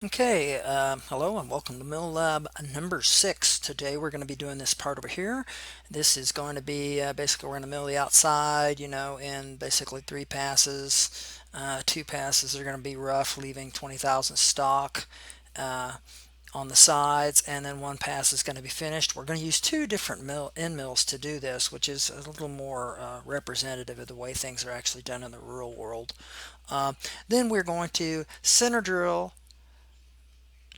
Okay, hello and welcome to Mill Lab number 6. Today we're going to be doing this part over here. This is going to be basically we're going to mill the outside, in basically 3 passes. 2 passes are going to be rough, leaving 20,000 stock uh, on the sides, and then 1 pass is going to be finished. We're going to use 2 different end mills to do this, which is a little more representative of the way things are actually done in the real world. Then we're going to center drill,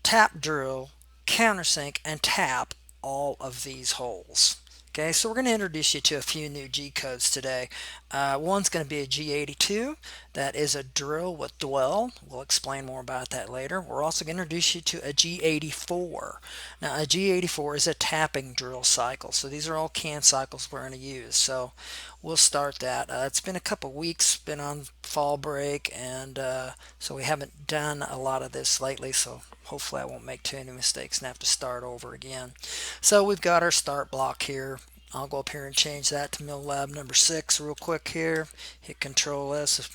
tap drill, countersink, and tap all of these holes. Okay, so we're going to introduce you to a few new G codes today. One's going to be a G82. That is a drill with dwell. We'll explain more about that later. We're also going to introduce you to a G84. Now, a G84 is a tapping drill cycle. So these are all can cycles we're going to use. So we'll start that. It's been a couple weeks, been on fall break, and so we haven't done a lot of this lately. So hopefully I won't make too many mistakes and have to start over again. So we've got our start block here. I'll go up here and change that to Mill Lab number 6 real quick here. Hit Control S,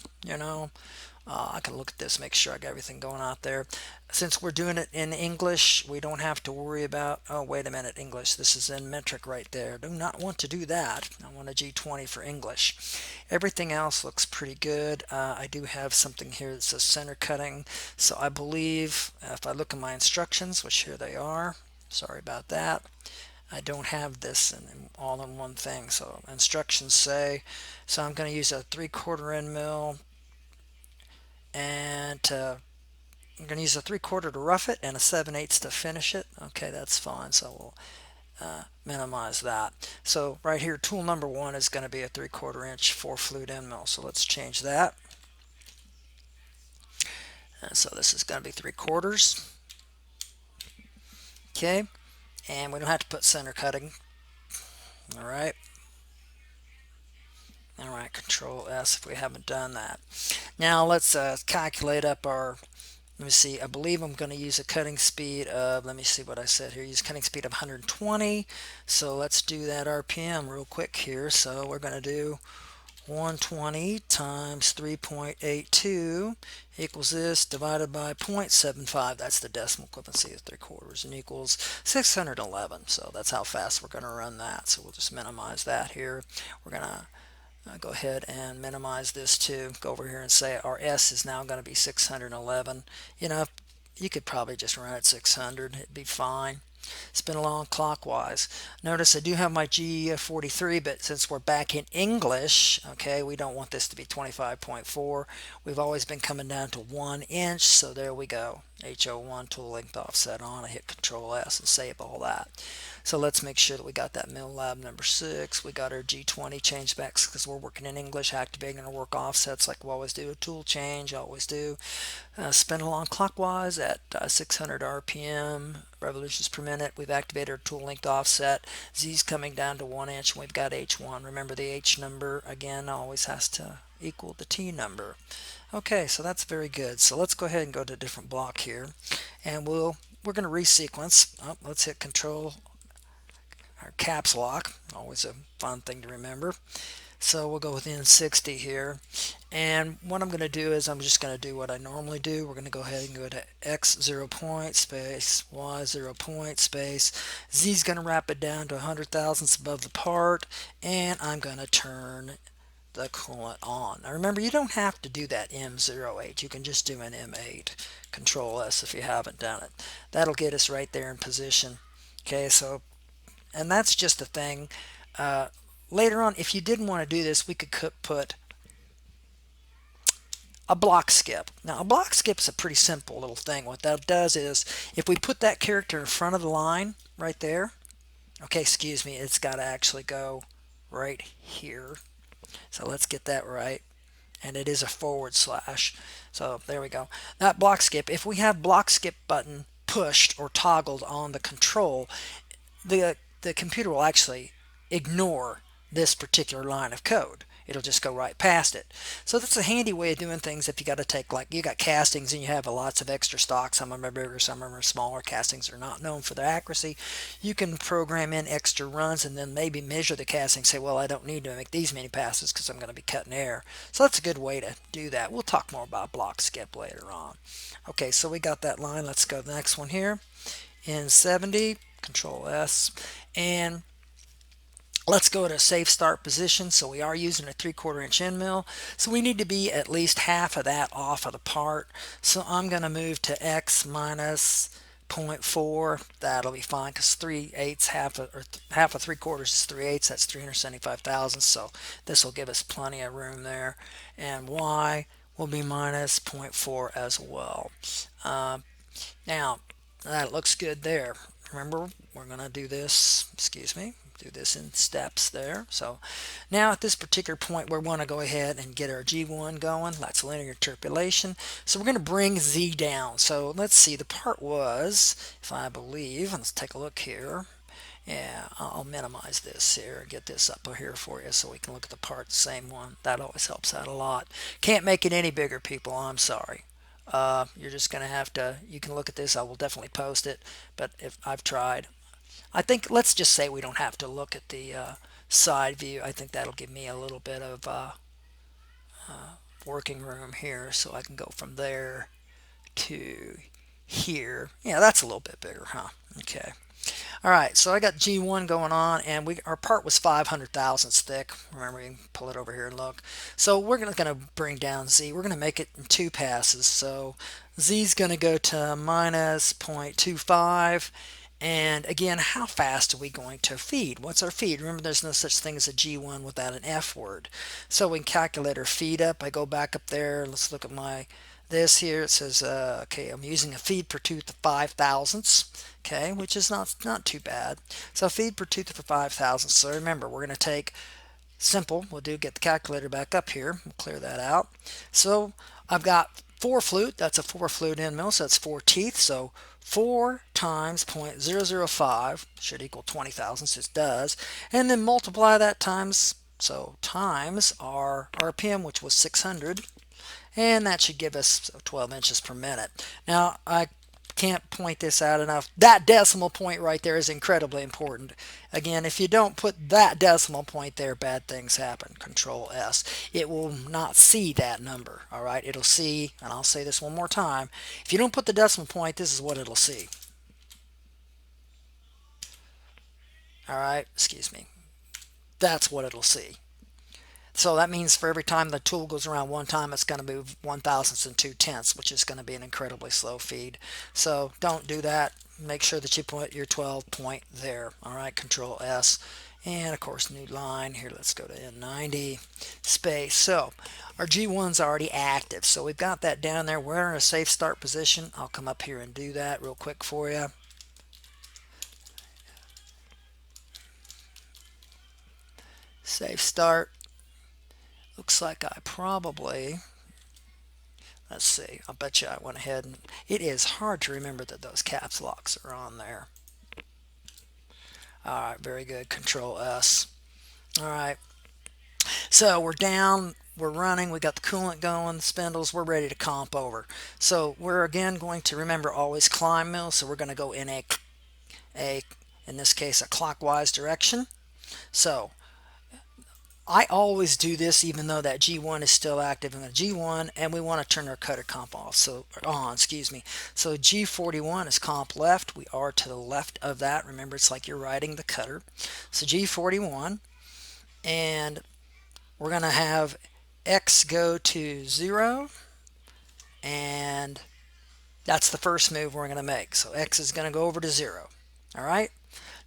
I can look at this, make sure I got everything going out there. Since we're doing it in English, we don't have to worry about, oh, wait a minute, English. This is in metric right there. Do not want to do that. I want a G20 for English. Everything else looks pretty good. I do have something here that says center cutting. So I believe if I look at my instructions, which here they are, sorry about that. I don't have this all in one thing. So instructions say, so I'm going to use a 3/4 end mill, and I'm going to use a 3/4 to rough it and a 7/8 to finish it. Okay, that's fine. So we'll minimize that. So right here, tool number 1 is going to be a 3/4 inch 4 flute end mill. So let's change that. And so this is going to be 3/4. Okay, and we don't have to put center cutting. All right. All right, Control S if we haven't done that. Now let's calculate up our, let me see, I believe I'm going to use a cutting speed of, let me see what I said here, use cutting speed of 120. So let's do that RPM real quick here. So we're going to do 120 times 3.82 equals this divided by 0.75. That's the decimal equivalency of 3/4 and equals 611. So that's how fast we're going to run that. So we'll just minimize that here. We're going to go ahead and minimize this too. Go over here and say our S is now going to be 611. You could probably just run at 600. It'd be fine. Spin along clockwise. Notice I do have my G43, but since we're back in English, okay, we don't want this to be 25.4. We've always been coming down to 1 inch, so there we go. HO1 tool length offset on. I hit Control S and save all that. So let's make sure that we got that Mill Lab number 6. We got our G20 change backs because we're working in English, activating our work offsets like we always do. A tool change, always do. Spin along clockwise at 600 RPM, revolutions per minute. We've activated our tool length offset. Z's coming down to 1 inch, and we've got H1. Remember the H number, again, always has to equal the T number. Okay, so that's very good. So let's go ahead and go to a different block here, and we're going to resequence. Let's hit Control, our caps lock, always a fun thing to remember. So we'll go with N60 here, and what I'm going to do is I'm just going to do what I normally do. We're going to go ahead and go to X 0 point space, Y 0 point space. Z is going to wrap it down to 100 thousandths above the part, and I'm going to turn the coolant on. Now remember, you don't have to do that M08. You can just do an M8. Control S if you haven't done it. That'll get us right there in position. Okay, so, and that's just a thing. Later on, if you didn't want to do this, we could put a block skip. Now, a block skip is a pretty simple little thing. What that does is, if we put that character in front of the line right there, okay, excuse me, it's got to actually go right here. So let's get that right. And it is a forward slash. So there we go. That block skip, if we have block skip button pushed or toggled on the control, the computer will actually ignore this particular line of code. it'll just go right past it. So that's a handy way of doing things if you got to take, like, you got castings and you have lots of extra stock. Some of them are bigger, some of them are smaller. Castings are not known for their accuracy. You can program in extra runs and then maybe measure the casting, say, well, I don't need to make these many passes because I'm going to be cutting air. So that's a good way to do that. We'll talk more about block skip later on. Okay, so we got that line. Let's go to the next one here. In 70, Control S, and let's go to safe start position. So we are using a 3/4 inch end mill. So we need to be at least half of that off of the part. So I'm going to move to X minus 0.4. That'll be fine because 3/8, half of 3/4 is 3/8. That's 375 thousandths. So this will give us plenty of room there. And Y will be minus 0.4 as well. Now that looks good there. Remember, we're going to do this, do this in steps there. So now at this particular point, we want to go ahead and get our G1 going. That's linear interpolation. So we're going to bring Z down. So let's see, the part was, if I believe, let's take a look here. Yeah, I'll minimize this here, get this up here for you so we can look at the part, the same one. That always helps out a lot. Can't make it any bigger, people, I'm sorry. You're just going to have to, you can look at this, I will definitely post it, but if I've tried. I think, let's just say we don't have to look at the side view. I think that'll give me a little bit of working room here, so I can go from there to here. Yeah, that's a little bit bigger, huh? Okay. All right, so I got G1 going on, and our part was 500 thousandths thick. Remember, you can pull it over here and look. So we're going to bring down Z. We're going to make it in 2 passes. So Z is going to go to minus 0.25. And again, how fast are we going to feed? What's our feed? Remember, there's no such thing as a G1 without an F word. So we can calculate our feed up. I go back up there. Let's look at this here. It says, okay, I'm using a feed per tooth of 5 thousandths, okay, which is not too bad. So feed per tooth for 5 thousandths. So remember, we're going to take simple. Get the calculator back up here. We'll clear that out. So I've got 4 flute. That's a 4 flute end mill, so that's 4 teeth. So 4 times 0.005 should equal 20 thousandths. It does. And then multiply that times our RPM, which was 600. And that should give us 12 inches per minute. Now, I can't point this out enough. That decimal point right there is incredibly important. Again, if you don't put that decimal point there, bad things happen. Control S. It will not see that number. All right, it'll see, and I'll say this one more time. If you don't put the decimal point, this is what it'll see. All right, excuse me. That's what it'll see. So that means for every time the tool goes around one time, it's going to move 1/1000 and 2/10, which is going to be an incredibly slow feed. So don't do that. Make sure that you put your 12 point there. All right, Control S. And of course, new line here. Let's go to N90 space. So our G1's already active. So we've got that down there. We're in a safe start position. I'll come up here and do that real quick for you. Safe start. Looks like I probably, let's see, I'll bet you I went ahead and, it is hard to remember that those caps locks are on there. All right, very good, Control S. All right, so we're down, we're running, we got the coolant going, the spindles, we're ready to comp over. So we're again going to remember always climb mill, so we're going to go in in this case, a clockwise direction. So I always do this even though that G1 is still active in the G1, and we want to turn our cutter comp off. So excuse me. So G41 is comp left. We are to the left of that. Remember, it's like you're riding the cutter. So G41, and we're going to have X go to 0, and that's the first move we're going to make. So X is going to go over to 0. All right.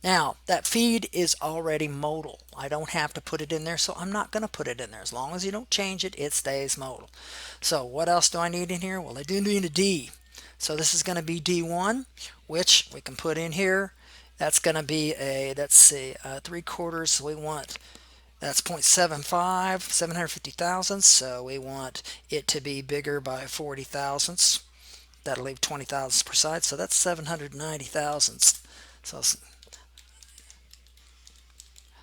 Now, that feed is already modal. I don't have to put it in there, so I'm not going to put it in there. As long as you don't change it, it stays modal. So what else do I need in here? Well, I do need a D. So this is going to be D1, which we can put in here. That's going to be a, let's see, 3/4. So we want, that's 0.75, 750 thousandths. So we want it to be bigger by 40 thousandths. That'll leave 20 thousandths per side. So that's 790 thousandths.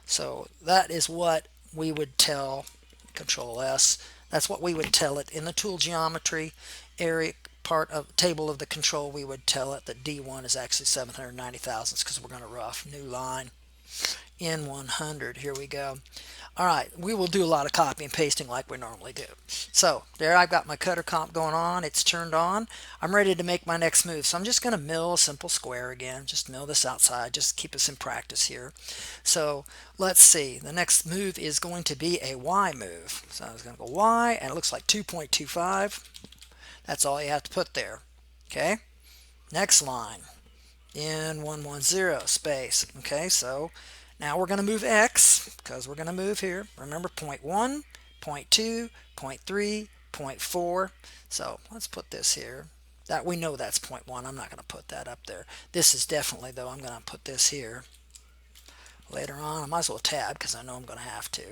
So that is what we would tell Control S. That's what we would tell it in the tool geometry area part of table of the control. We would tell it that D1 is actually 790 thousandths because we're going to rough. New line. N100. Here we go. All right, we will do a lot of copy and pasting like we normally do. So there I've got my cutter comp going on. It's turned on. I'm ready to make my next move. So I'm just going to mill a simple square again. Just mill this outside. Just keep us in practice here. So let's see. The next move is going to be a Y move. So I was going to go Y, and it looks like 2.25. That's all you have to put there. Okay. Next line. N110 space. Okay, so now we're going to move X because we're going to move here. Remember, point 1, point 2, point 3, point 4. So let's put this here. That we know that's point 1. I'm not going to put that up there. This is definitely, though, I'm going to put this here. Later on, I might as well tab because I know I'm going to have to.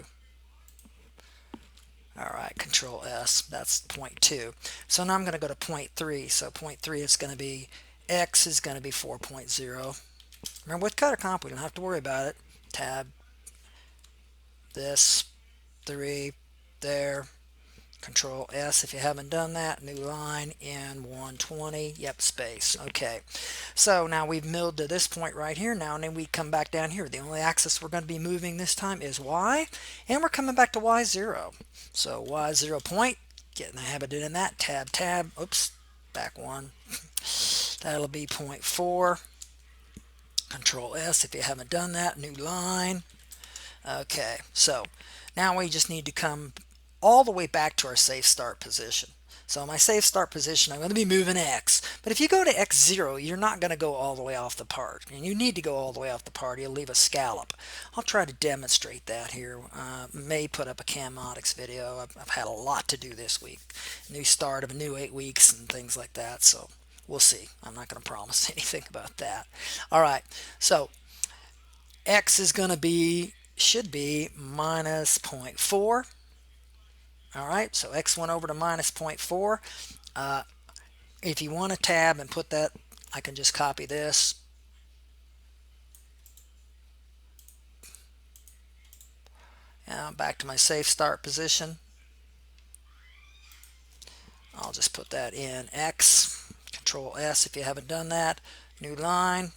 All right, Control S. That's point 2. So now I'm going to go to point 3. So point 3 is going to be X is going to be 4.0. Remember, with cutter comp, we don't have to worry about it. Tab, this, 3, there, Control S if you haven't done that. New line, N120, yep, space. Okay, so now we've milled to this point right here now, and then we come back down here. The only axis we're going to be moving this time is Y, and we're coming back to Y0. So Y0 point, getting the habit of doing that. Tab, tab, oops, back one. That'll be point 4. Control S if you haven't done that. New line. Okay, so now we just need to come all the way back to our safe start position. So my safe start position, I'm going to be moving X. But if you go to X0, you're not going to go all the way off the part. And you need to go all the way off the part. You'll leave a scallop. I'll try to demonstrate that here. May put up a Chamotics video. I've had a lot to do this week. New start of a new 8 weeks and things like that. So we'll see. I'm not going to promise anything about that. All right. So X is going to be, should be minus 0.4. All right. So X went over to minus 0.4. If you want to tab and put that, I can just copy this. Now back to my safe start position. I'll just put that in X. Control S if you haven't done that. New line.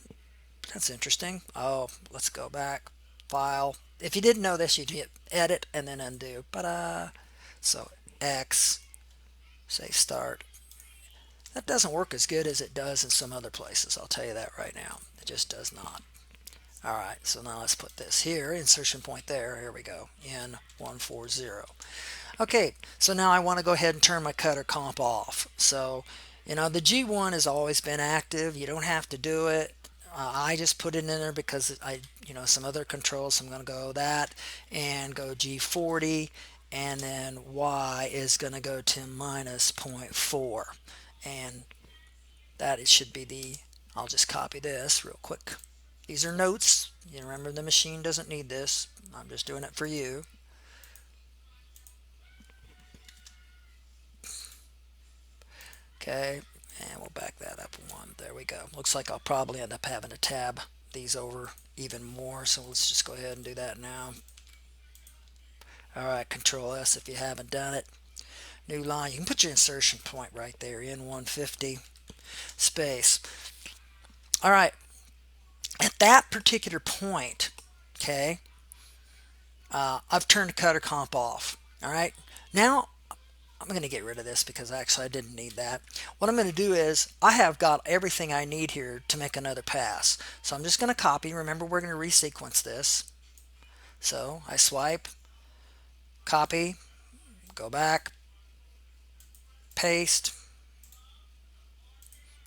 That's interesting. Oh, let's go back. File. If you didn't know this, you'd hit edit and then undo. So X, safe start. That doesn't work as good as it does in some other places. I'll tell you that right now. It just does not. All right, so now let's put this here. Insertion point there. Here we go. N140. Okay, so now I want to go ahead and turn my cutter comp off. So, you know, the G1 has always been active. You don't have to do it. I just put it in there because some other controls. So I'm going to go that and go G40, and then Y is going to go to minus 0.4, and that it should be the. I'll just copy this real quick. These are notes. You remember, the machine doesn't need this. I'm just doing it for you. Okay, and we'll back that up one. There we go. Looks like I'll probably end up having to tab these over even more, so let's just go ahead and do that now. All right, Control S if you haven't done it. New line. You can put your insertion point right there, N150 space. All right, at that particular point, okay, I've turned the cutter comp off. All right, now I'm going to get rid of this because actually I didn't need that. What I'm going to do is I have got everything I need here to make another pass. So I'm just going to copy. Remember, we're going to resequence this. So I swipe, copy, go back, paste.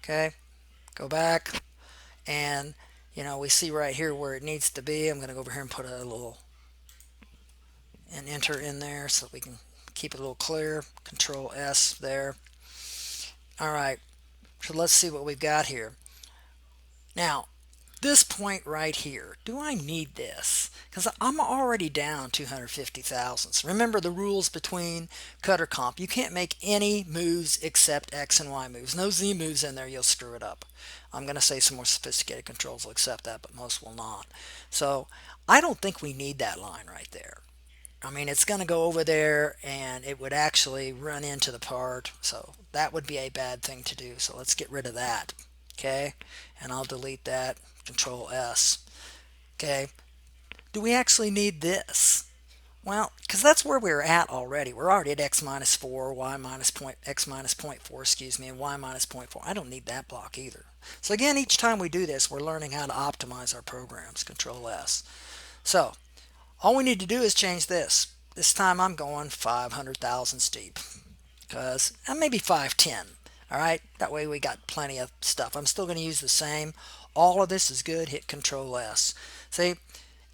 Okay, go back, and we see right here where it needs to be. I'm going to go over here and put a little and enter in there so we can keep it a little clear. Control S there. All right, so let's see what we've got here. Now, this point right here, do I need this? Because I'm already down 250 thousandths. Remember the rules between cutter comp. You can't make any moves except X and Y moves. No Z moves in there, you'll screw it up. I'm going to say some more sophisticated controls will accept that, but most will not. So I don't think we need that line right there. I mean, it's going to go over there and it would actually run into the part. So that would be a bad thing to do. So let's get rid of that. Okay. And I'll delete that. Control S. Okay. Do we actually need this? Well, because that's where we're at already. We're already at x minus 4, y minus point, x minus 0.4, excuse me, and y minus 0.4. I don't need that block either. So again, each time we do this, we're learning how to optimize our programs. Control S. So all we need to do is change this. This time I'm going 500,000 steep, because maybe 510. All right, that way we got plenty of stuff. I'm still going to use the same. All of this is good. Hit Control S. See,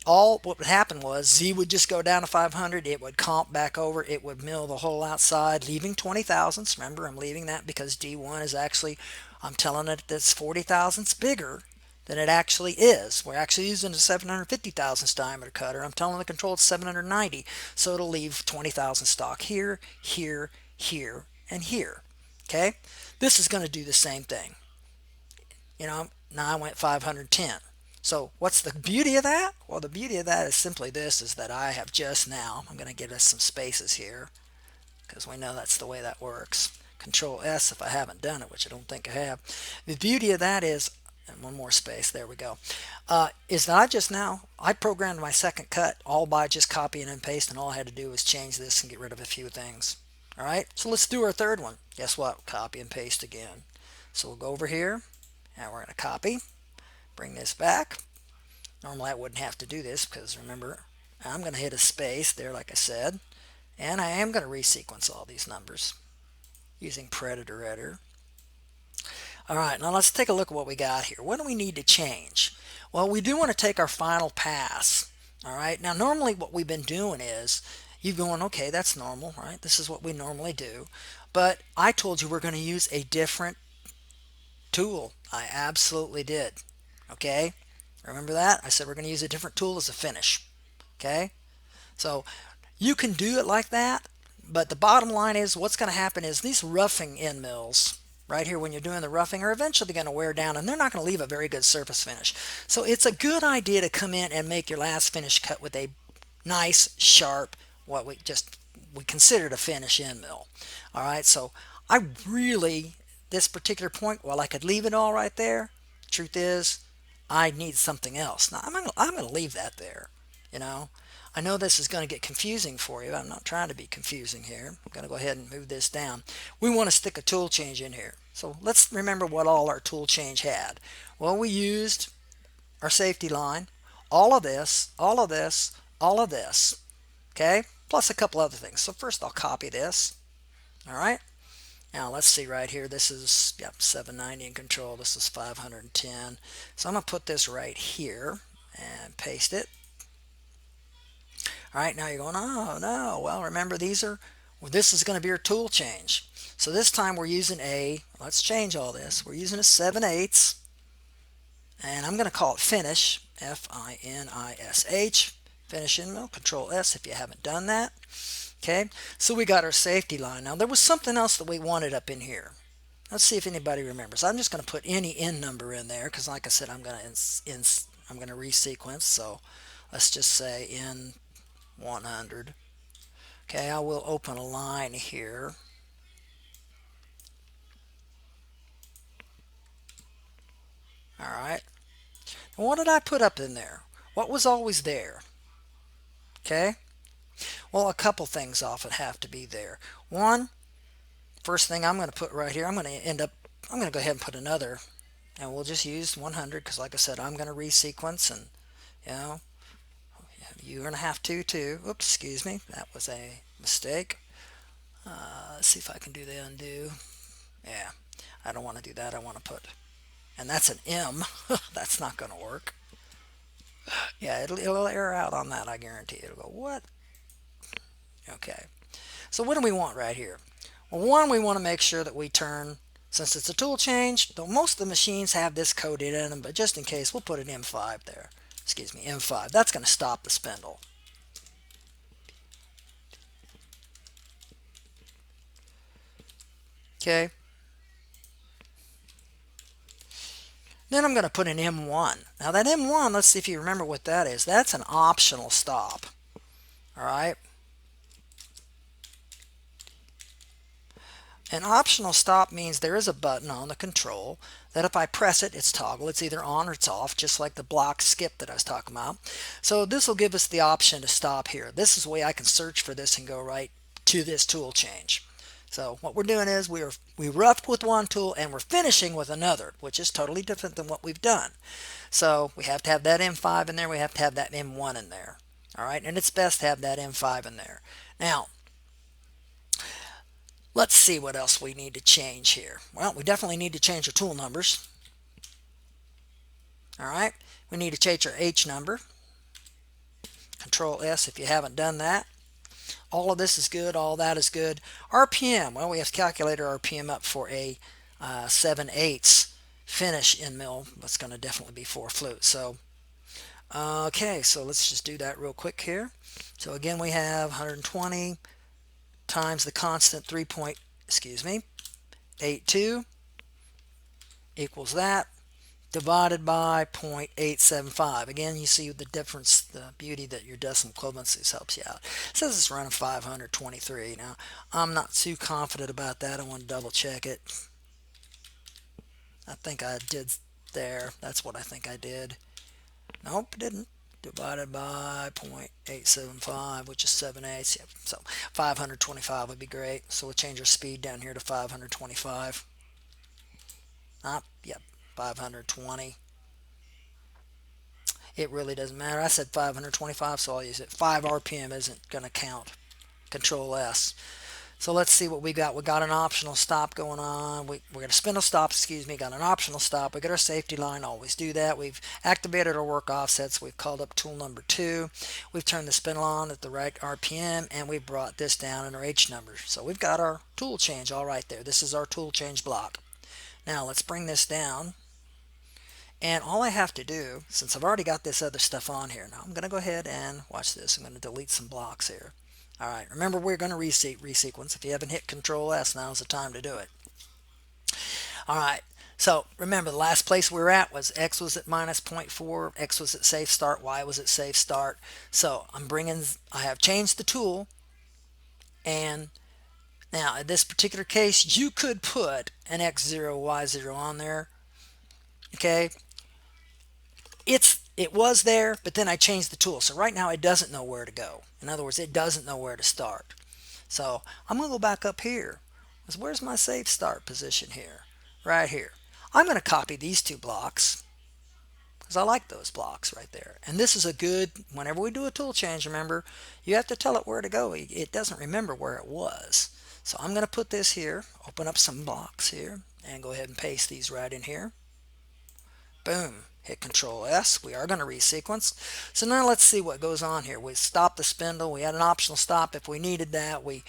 what would happen was Z would just go down to 500. It would comp back over. It would mill the whole outside, leaving 20 thousandths. Remember, I'm leaving that because D1 is actually, I'm telling it that's 40 thousandths bigger than it actually is. We're actually using a 750 thousandths diameter cutter. I'm telling the control it's 790, so it'll leave 20 thousand stock here, here, here, and here. Okay, this is going to do the same thing. Now I went 510. So what's the beauty of that? Well, the beauty of that is simply this, is that I have just now, I'm going to give us some spaces here, because we know that's the way that works. Control S if I haven't done it, which I don't think I have. The beauty of that is, and one more space, there we go, is that I programmed my second cut all by just copying and pasting. All I had to do was change this and get rid of a few things. All right, so let's do our third one. Guess what? Copy and paste again. So we'll go over here, and we're going to copy, bring this back. Normally I wouldn't have to do this because remember, I'm going to hit a space there like I said, and I am going to resequence all these numbers using Predator Editor. Alright, now let's take a look at what we got here. What do we need to change? Well, we do want to take our final pass. Alright, now normally what we've been doing is, you're going, okay, that's normal, right? This is what we normally do. But I told you we're going to use a different tool. I absolutely did. Okay? Remember that? I said we're going to use a different tool as a finish. Okay? So you can do it like that, but the bottom line is what's going to happen is these roughing end mills right here when you're doing the roughing are eventually going to wear down, and they're not going to leave a very good surface finish. So it's a good idea to come in and make your last finish cut with a nice, sharp, what we considered a finish end mill. All right, so I really, this particular point, while I could leave it all right there, truth is, I need something else. Now, I'm going to leave that there, I know this is going to get confusing for you. I'm not trying to be confusing here. I'm going to go ahead and move this down. We want to stick a tool change in here. So let's remember what all our tool change had. Well, we used our safety line, all of this, all of this, all of this, okay? Plus a couple other things. So first I'll copy this, all right? Now let's see right here. This is 790 in control. This is 510. So I'm going to put this right here and paste it. All right, now you're going, oh no. Well, remember this is going to be our tool change. So this time we're using let's change all this. We're using a 7/8, and I'm going to call it finish, F-I-N-I-S-H, finish end mill, Control S if you haven't done that. Okay, so we got our safety line. Now there was something else that we wanted up in here. Let's see if anybody remembers. I'm just going to put any end number in there because, like I said, I'm going to resequence. So let's just say in 100. Okay, I will open a line here. All right. And what did I put up in there? What was always there? Okay. Well, a couple things often have to be there. One, first thing I'm going to put right here, I'm going to go ahead and put another, and we'll just use 100 because, like I said, I'm going to resequence, and you're going to have to too. Oops, excuse me, that was a mistake. Let's see if I can do the undo. Yeah, I don't want to do that. I want to put, and that's an M. That's not going to work. Yeah, it'll error out on that, I guarantee. It'll go, what? Okay, so what do we want right here? Well, one, we want to make sure that we turn, since it's a tool change, though most of the machines have this coded in them, but just in case, we'll put an M5 there. Excuse me, M5. That's going to stop the spindle. Okay. Then I'm going to put an M1. Now that M1, let's see if you remember what that is. That's an optional stop. All right. An optional stop means there is a button on the control that if I press it, it's toggle. It's either on or it's off, just like the block skip that I was talking about. So this will give us the option to stop here. This is the way I can search for this and go right to this tool change. So what we're doing is we roughed with one tool and we're finishing with another, which is totally different than what we've done. So we have to have that M5 in there. We have to have that M1 in there. All right, and it's best to have that M5 in there. Now, let's see what else we need to change here. Well, we definitely need to change our tool numbers. All right, we need to change our H number. Control S if you haven't done that. All of this is good. All that is good. RPM. Well, we have to calculate our RPM up for a 7/8 finish end mill. That's going to definitely be 4 flutes. So, okay, so let's just do that real quick here. So again, we have 120 times the constant 3.82 equals that, divided by 0.875. Again, you see the difference, the beauty that your decimal equivalencies helps you out. It says it's running 523. Now, I'm not too confident about that. I want to double check it. I think I did there. That's what I think I did. Nope, didn't. Divided by 0.875, which is 7/8. Yep. So 525 would be great. So we'll change our speed down here to 525. Yep, 520. It really doesn't matter. I said 525, so I'll use it. 5 RPM isn't going to count. Control S. So let's see what we got. We got an optional stop going on. We got a spindle stop, excuse me, got an optional stop. We got our safety line, always do that. We've activated our work offsets. We've called up tool number 2. We've turned the spindle on at the right RPM, and we've brought this down in our H number. So we've got our tool change all right there. This is our tool change block. Now let's bring this down. And all I have to do, since I've already got this other stuff on here, now I'm going to go ahead and watch this. I'm going to delete some blocks here. All right, remember we're going to resequence. If you haven't hit Control S, now's the time to do it. All right, so remember the last place we were at was X was at minus 0.4, X was at safe start, Y was at safe start. So I have changed the tool, and now in this particular case, you could put an X0, Y0 on there. Okay, it was there, but then I changed the tool. So right now it doesn't know where to go. In other words, it doesn't know where to start. So I'm going to go back up here. Where's my safe start position here? Right here. I'm going to copy these 2 blocks because I like those blocks right there. And this is a good, whenever we do a tool change, remember, you have to tell it where to go. It doesn't remember where it was. So I'm going to put this here, open up some blocks here, and go ahead and paste these right in here. Boom. Hit Control S. We are going to resequence. So now let's see what goes on here. We stopped the spindle. We had an optional stop if we needed that. We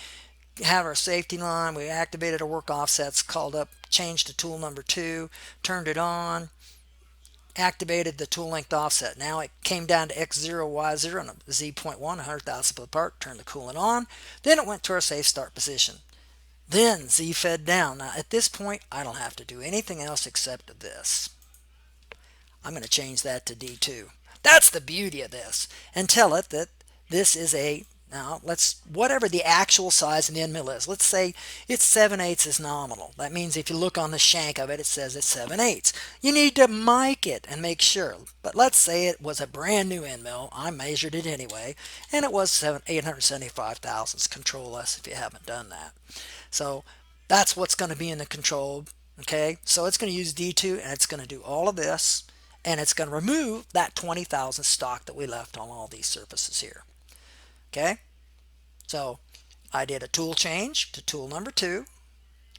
have our safety line. We activated our work offsets, called up, changed to tool number 2, turned it on, activated the tool length offset. Now it came down to X0, Y0 and a Z.1, 100,000th of the part, turned the coolant on. Then it went to our safe start position. Then Z fed down. Now at this point, I don't have to do anything else except this. I'm going to change that to D2. That's the beauty of this. And tell it that this is now whatever the actual size of the end mill is. Let's say it's 7/8 is nominal. That means if you look on the shank of it, it says it's 7/8. You need to mic it and make sure. But let's say it was a brand new end mill. I measured it anyway, and it was 875 thousandths. Control S if you haven't done that. So that's what's going to be in the control. Okay, so it's going to use D2, and it's going to do all of this. And it's going to remove that 20,000 stock that we left on all these surfaces here. Okay, so I did a tool change to tool number 2,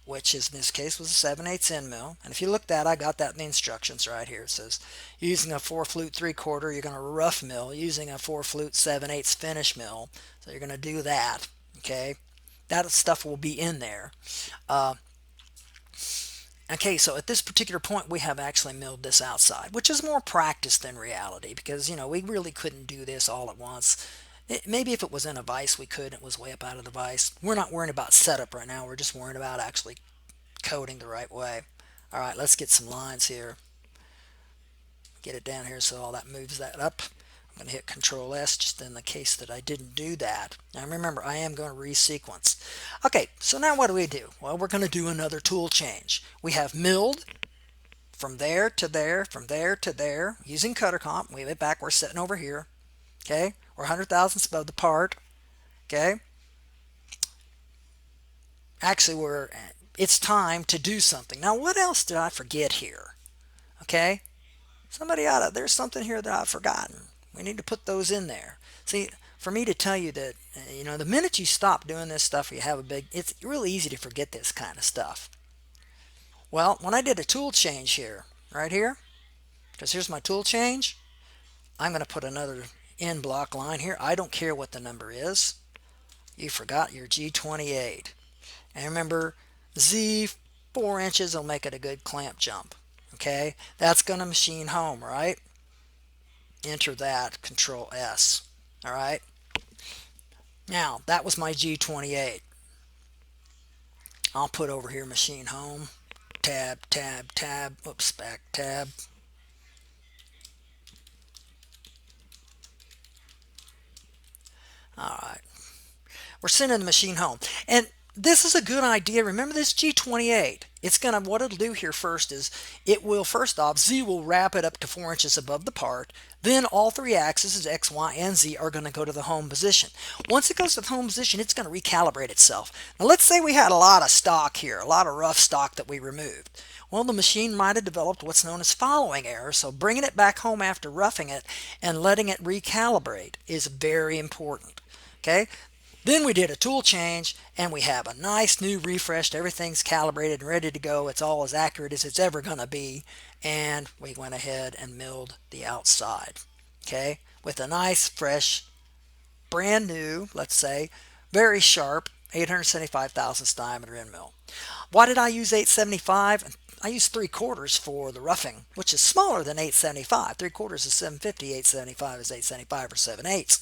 which is in this case was a 7/8 end mill. And if you look at that, I got that in the instructions right here. It says using a 4 flute 3/4, you're going to rough mill. Using a 4 flute 7/8 finish mill, so you're going to do that. Okay, that stuff will be in there. Okay, so at this particular point, we have actually milled this outside, which is more practice than reality because, we really couldn't do this all at once. Maybe if it was in a vise, we could. It was way up out of the vise. We're not worrying about setup right now. We're just worrying about actually coding the right way. All right, let's get some lines here. Get it down here so all that moves that up. I'm going to hit Control S just in the case that I didn't do that. Now remember, I am going to resequence. Okay, so now what do we do? Well, we're going to do another tool change. We have milled from there to there, from there to there, using cutter comp. Wave it back, we're sitting over here. Okay, we're 100 thousandths above the part. Okay, actually it's time to do something. Now what else did I forget here? Okay, there's something here that I've forgotten. We need to put those in there. See, for me to tell you that, the minute you stop doing this stuff, you have it's really easy to forget this kind of stuff. Well, when I did a tool change here, right here, because here's my tool change, I'm going to put another end block line here. I don't care what the number is. You forgot your G28. And remember, Z 4 inches will make it a good clamp jump. Okay, that's going to machine home, right? Enter that, Control S. All right. Now, that was my G28. I'll put over here machine home, tab, tab, tab, oops, back tab. All right. We're sending the machine home. And this is a good idea. Remember this G28. What it'll do here first is it will, first off, Z will wrap it up to 4 inches above the part. Then all three axes, X, Y, and Z, are going to go to the home position. Once it goes to the home position, it's going to recalibrate itself. Now let's say we had a lot of stock here, a lot of rough stock that we removed. Well, the machine might have developed what's known as following error, so bringing it back home after roughing it and letting it recalibrate is very important. Okay, then we did a tool change and we have a nice new refreshed, everything's calibrated and ready to go. It's all as accurate as it's ever going to be. And we went ahead and milled the outside, okay, with a nice, fresh, brand new, let's say, very sharp 875 thousandths diameter end mill. Why did I use 875? I used 3/4 for the roughing, which is smaller than 875. 3/4 is 750. 875 is 875 or 7/8.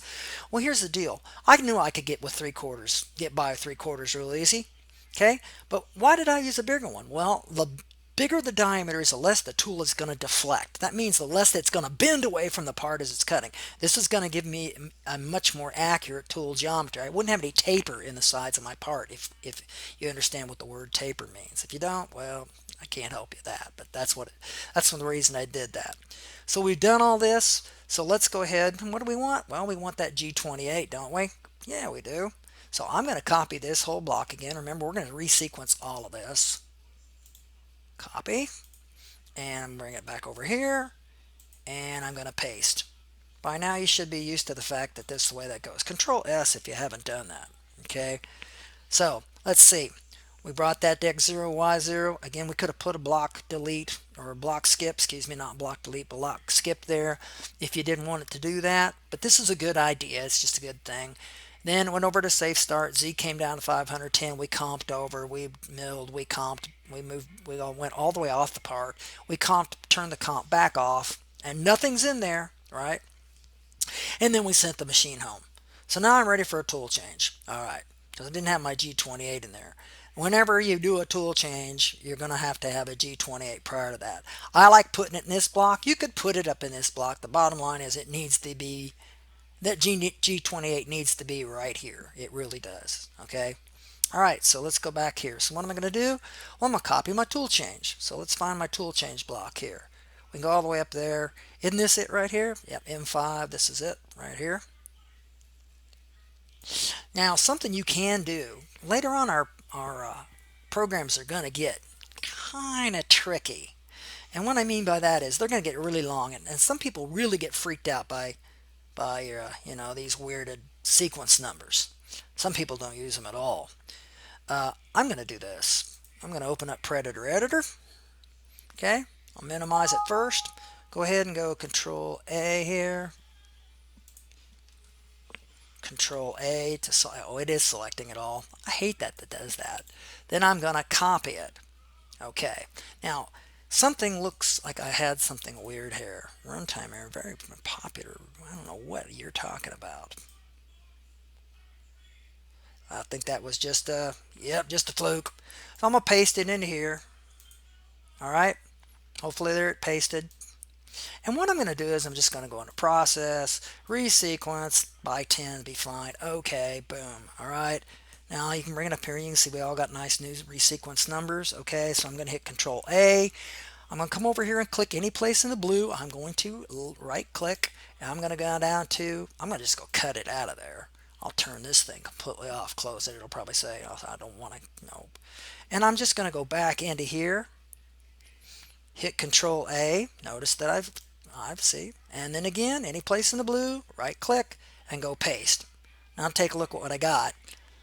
Well, here's the deal. I knew I could get by with 3/4 real easy. Okay, but why did I use a bigger one? Well, the bigger the diameter is, the less the tool is going to deflect. That means the less it's going to bend away from the part as it's cutting. This is going to give me a much more accurate tool geometry. I wouldn't have any taper in the sides of my part if you understand what the word taper means. If you don't, well, I can't help you that, but that's the reason I did that. So we've done all this. So let's go ahead. What do we want? Well, we want that G28, don't we? Yeah, we do. So I'm going to copy this whole block again. Remember, we're going to resequence all of this. Copy, and bring it back over here, and I'm going to paste. By now you should be used to the fact that this is the way that goes. Control S if you haven't done that. Okay, so let's see. We brought that to X0, Y0. Again, we could have put a block delete or a block skip, excuse me, not block delete, but block skip there if you didn't want it to do that. But this is a good idea. It's just a good thing. Then went over to safe start. Z came down to 510. We comped over. We milled. We comped. We moved. We all went all the way off the part. We comped, turned the comp back off, and nothing's in there, right? And then we sent the machine home. So now I'm ready for a tool change. All right, because I didn't have my G28 in there. Whenever you do a tool change, you're going to have a G28 prior to that. I like putting it in this block. You could put it up in this block. The bottom line is it needs to be, that G28 needs to be right here. It really does. Okay. All right. So let's go back here. So what am I going to do? Well, I'm going to copy my tool change. So let's find my tool change block here. We can go all the way up there. Isn't this it right here? Yep. M5. This is it right here. Now, something you can do later on, our programs are going to get kind of tricky. And what I mean by that is they're going to get really long, and some people really get freaked out by these weirded sequence numbers. Some people don't use them at all. I'm going to do this. I'm going to open up Predator Editor. Okay, I'll minimize it first. Go ahead and go Control A here. Control A to select. Oh, it is selecting it all. I hate that does that. Then I'm going to copy it. Okay. Now, something looks like I had something weird here. Runtime error, very popular. I don't know what you're talking about. I think that was just a fluke. So I'm going to paste it into here. All right. Hopefully there it pasted. And what I'm going to do is I'm just going to go into process, resequence by 10, be fine. Okay, boom. All right. Now you can bring it up here. You can see we all got nice new resequence numbers. Okay, so I'm going to hit Control A. I'm going to come over here and click any place in the blue. I'm going to right click and I'm going to go down to, I'm going to just go cut it out of there. I'll turn this thing completely off, close it. It'll probably say, oh, I don't want to, no. And I'm just going to go back into here, hit Control A. Notice that I've see. And then again, any place in the blue, right click and go paste. Now take a look at what I got.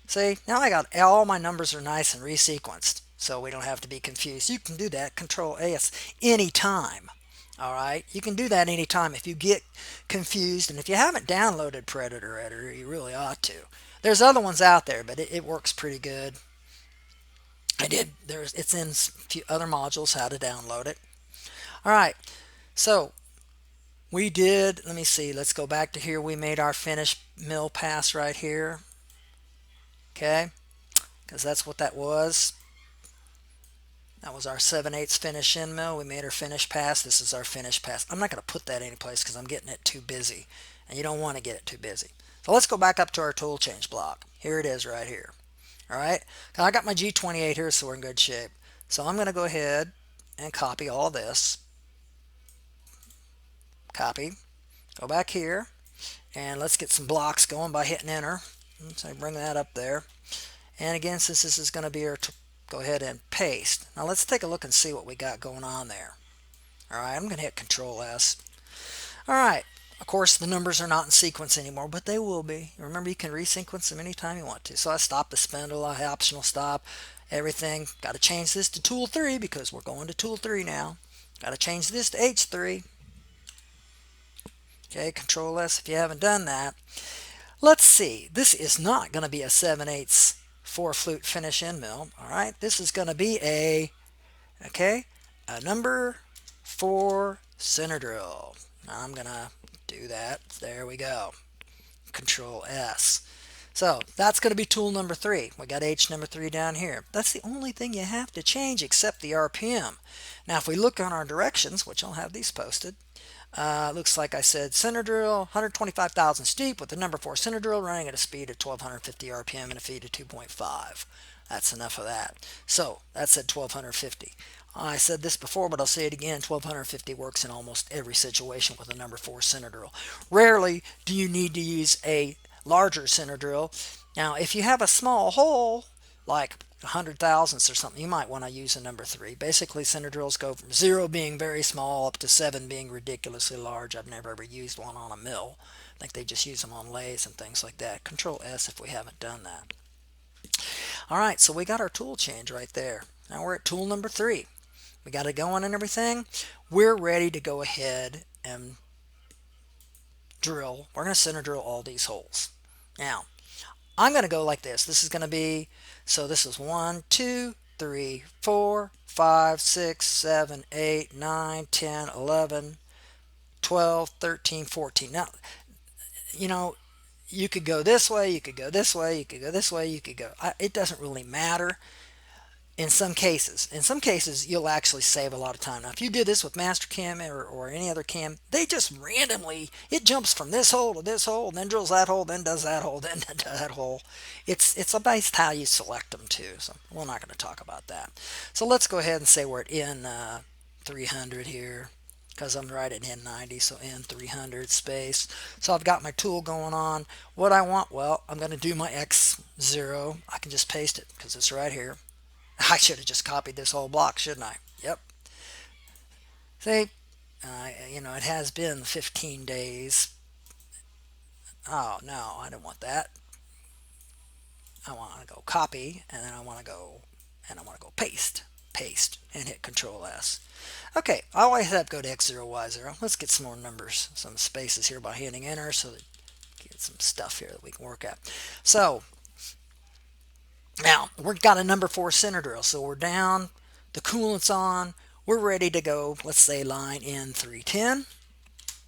See, now I got all my numbers are nice and resequenced, so we don't have to be confused. You can do that, Control S, anytime. All right, you can do that anytime if you get confused, and if you haven't downloaded Predator Editor, you really ought to. There's other ones out there, but it works pretty good. It's in a few other modules how to download it. All right, so we did. Let me see. Let's go back to here. We made our finish mill pass right here. Okay, because that's what that was. That was our 7/8 finish end mill. We made our finish pass. This is our finish pass. I'm not going to put that any place because I'm getting it too busy. And you don't want to get it too busy. So let's go back up to our tool change block. Here it is right here. All right. I got my G28 here, so we're in good shape. So I'm going to go ahead and copy all this. Copy. Go back here. And let's get some blocks going by hitting enter. So bring that up there. And again, since this is going to be our, go ahead and paste. Now let's take a look and see what we got going on there. All right, I'm going to hit Control S. All right, of course the numbers are not in sequence anymore, but they will be. Remember, you can resequence them anytime you want to. So I stopped the spindle, I optional stop, everything. Got to change this to Tool 3 because we're going to Tool 3 now. Got to change this to H3. Okay, Control S if you haven't done that. Let's see, this is not going to be a 7/8 4-flute finish end mill. All right, this is going to be a number 4 center drill. Now I'm going to do that. There we go. Control S. So that's going to be tool number 3. We got H number 3 down here. That's the only thing you have to change except the RPM. Now if we look on our directions, which I'll have these posted, looks like I said center drill 125,000 steep with the number 4 center drill running at a speed of 1250 RPM and a feed of 2.5. That's enough of that. So that said 1250. I said this before, but I'll say it again. 1250 works in almost every situation with a number 4 center drill. Rarely do you need to use a larger center drill. Now, if you have a small hole, like 100 thousandths or something, you might want to use a number 3. Basically, center drills go from 0 being very small up to 7 being ridiculously large. I've never ever used one on a mill. I think they just use them on lathes and things like that. Control S if we haven't done that. All right, so we got our tool change right there. Now we're at tool number 3. We got it going and everything. We're ready to go ahead and drill. We're going to center drill all these holes. Now, I'm going to go like this. This is going to be, so this is 1, 2, 3, 4, 5, 6, 7, 8, 9, 10, 11, 12, 13, 14. Now, you know, you could go this way, you could go this way, you could go this way, you could go. It doesn't really matter. In some cases, you'll actually save a lot of time. Now, if you do this with Mastercam or any other cam, they just randomly, it jumps from this hole to this hole, and then drills that hole, then does that hole, then does that hole. It's based how you select them too, so we're not going to talk about that. So let's go ahead and say we're at N 300 here, because I'm right at N90, so N 300 space. So I've got my tool going on. What I want, well, I'm going to do my X0. I can just paste it because it's right here. I should have just copied this whole block, shouldn't I? Yep. See, you know, it has been 15 days. Oh, no, I don't want that. I want to go copy, and then I want to go paste. Paste, and hit Control S. Okay, I always have to go to X0, Y0. Let's get some more numbers, some spaces here by hitting enter so that get some stuff here that we can work at. So, now, we've got a number 4 center drill, so we're down, the coolant's on, we're ready to go, let's say line N310,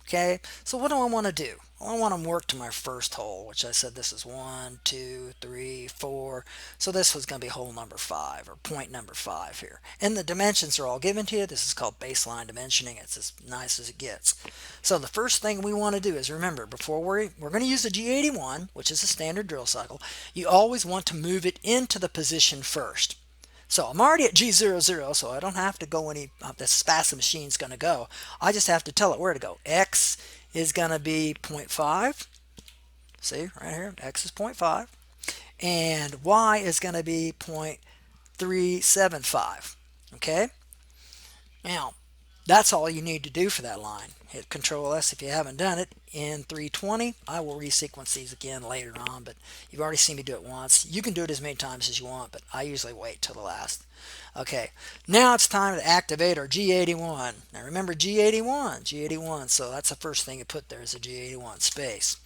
Okay, so what do I want to do? Well, I want to work to my first hole, which I said this is 1, 2, 3, 4. So this was going to be hole number 5, or point number 5 here. And the dimensions are all given to you. This is called baseline dimensioning. It's as nice as it gets. So the first thing we want to do is, remember, before we're going to use the G81, which is a standard drill cycle, you always want to move it into the position first. So I'm already at G00, so I don't have to go any as fast as the machine's going to go. I just have to tell it where to go. X is going to be 0.5. See, right here, X is 0.5. And Y is going to be 0.375. Okay? Now, that's all you need to do for that line. Hit Control S if you haven't done it. In 320, I will resequence these again later on, but you've already seen me do it once. You can do it as many times as you want, but I usually wait till the last. Okay, now it's time to activate our G81. Now remember G81, so that's the first thing you put there is a G81 space.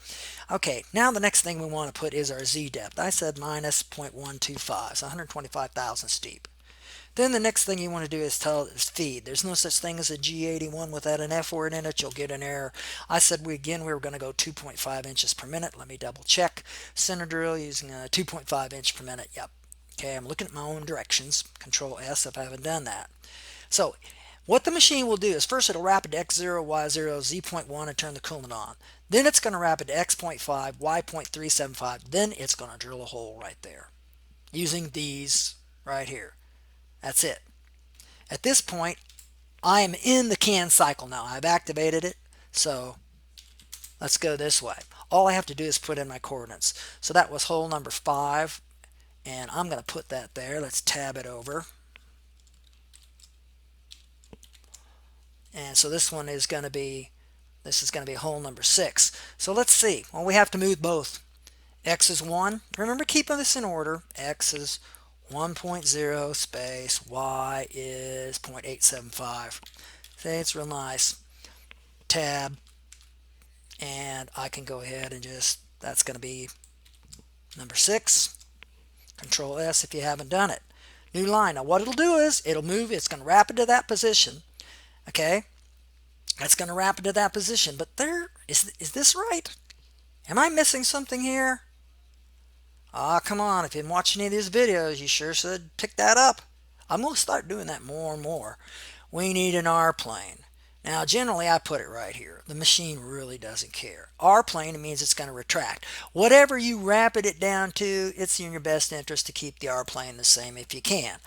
Okay, now the next thing we want to put is our Z depth. I said minus 0.125, so 125,000 steep. Then the next thing you want to do is tell it feed. There's no such thing as a G81 without an F word in it. You'll get an error. I said we were going to go 2.5 inches per minute. Let me double check. Center drill using a 2.5 inch per minute. Yep. Okay, I'm looking at my own directions. Control S if I haven't done that. So what the machine will do is first it'll rapid to X0, Y0, Z.1 and turn the coolant on. Then it's going to rapid to X.5, Y.375. Then it's going to drill a hole right there using these right here. That's it. At this point, I am in the can cycle now. I've activated it. So let's go this way. All I have to do is put in my coordinates. So that was hole number 5. And I'm going to put that there. Let's tab it over. And so this one is going to be, hole number 6. So let's see. Well, we have to move both. X is 1. Remember keeping this in order. X is 1.0 space, Y is 0.875. See, it's real nice. Tab, and I can go ahead and that's going to be number 6. Control S if you haven't done it. New line. Now what it'll do is, it'll move, it's going to rapid to that position. Okay? That's going to rapid to that position. But is this right? Am I missing something here? Ah, come on, if you've been watching any of these videos, you sure should pick that up. I'm going to start doing that more and more. We need an R plane. Now, generally, I put it right here. The machine really doesn't care. R plane means it's going to retract. Whatever you rapid it down to, it's in your best interest to keep the R plane the same if you can.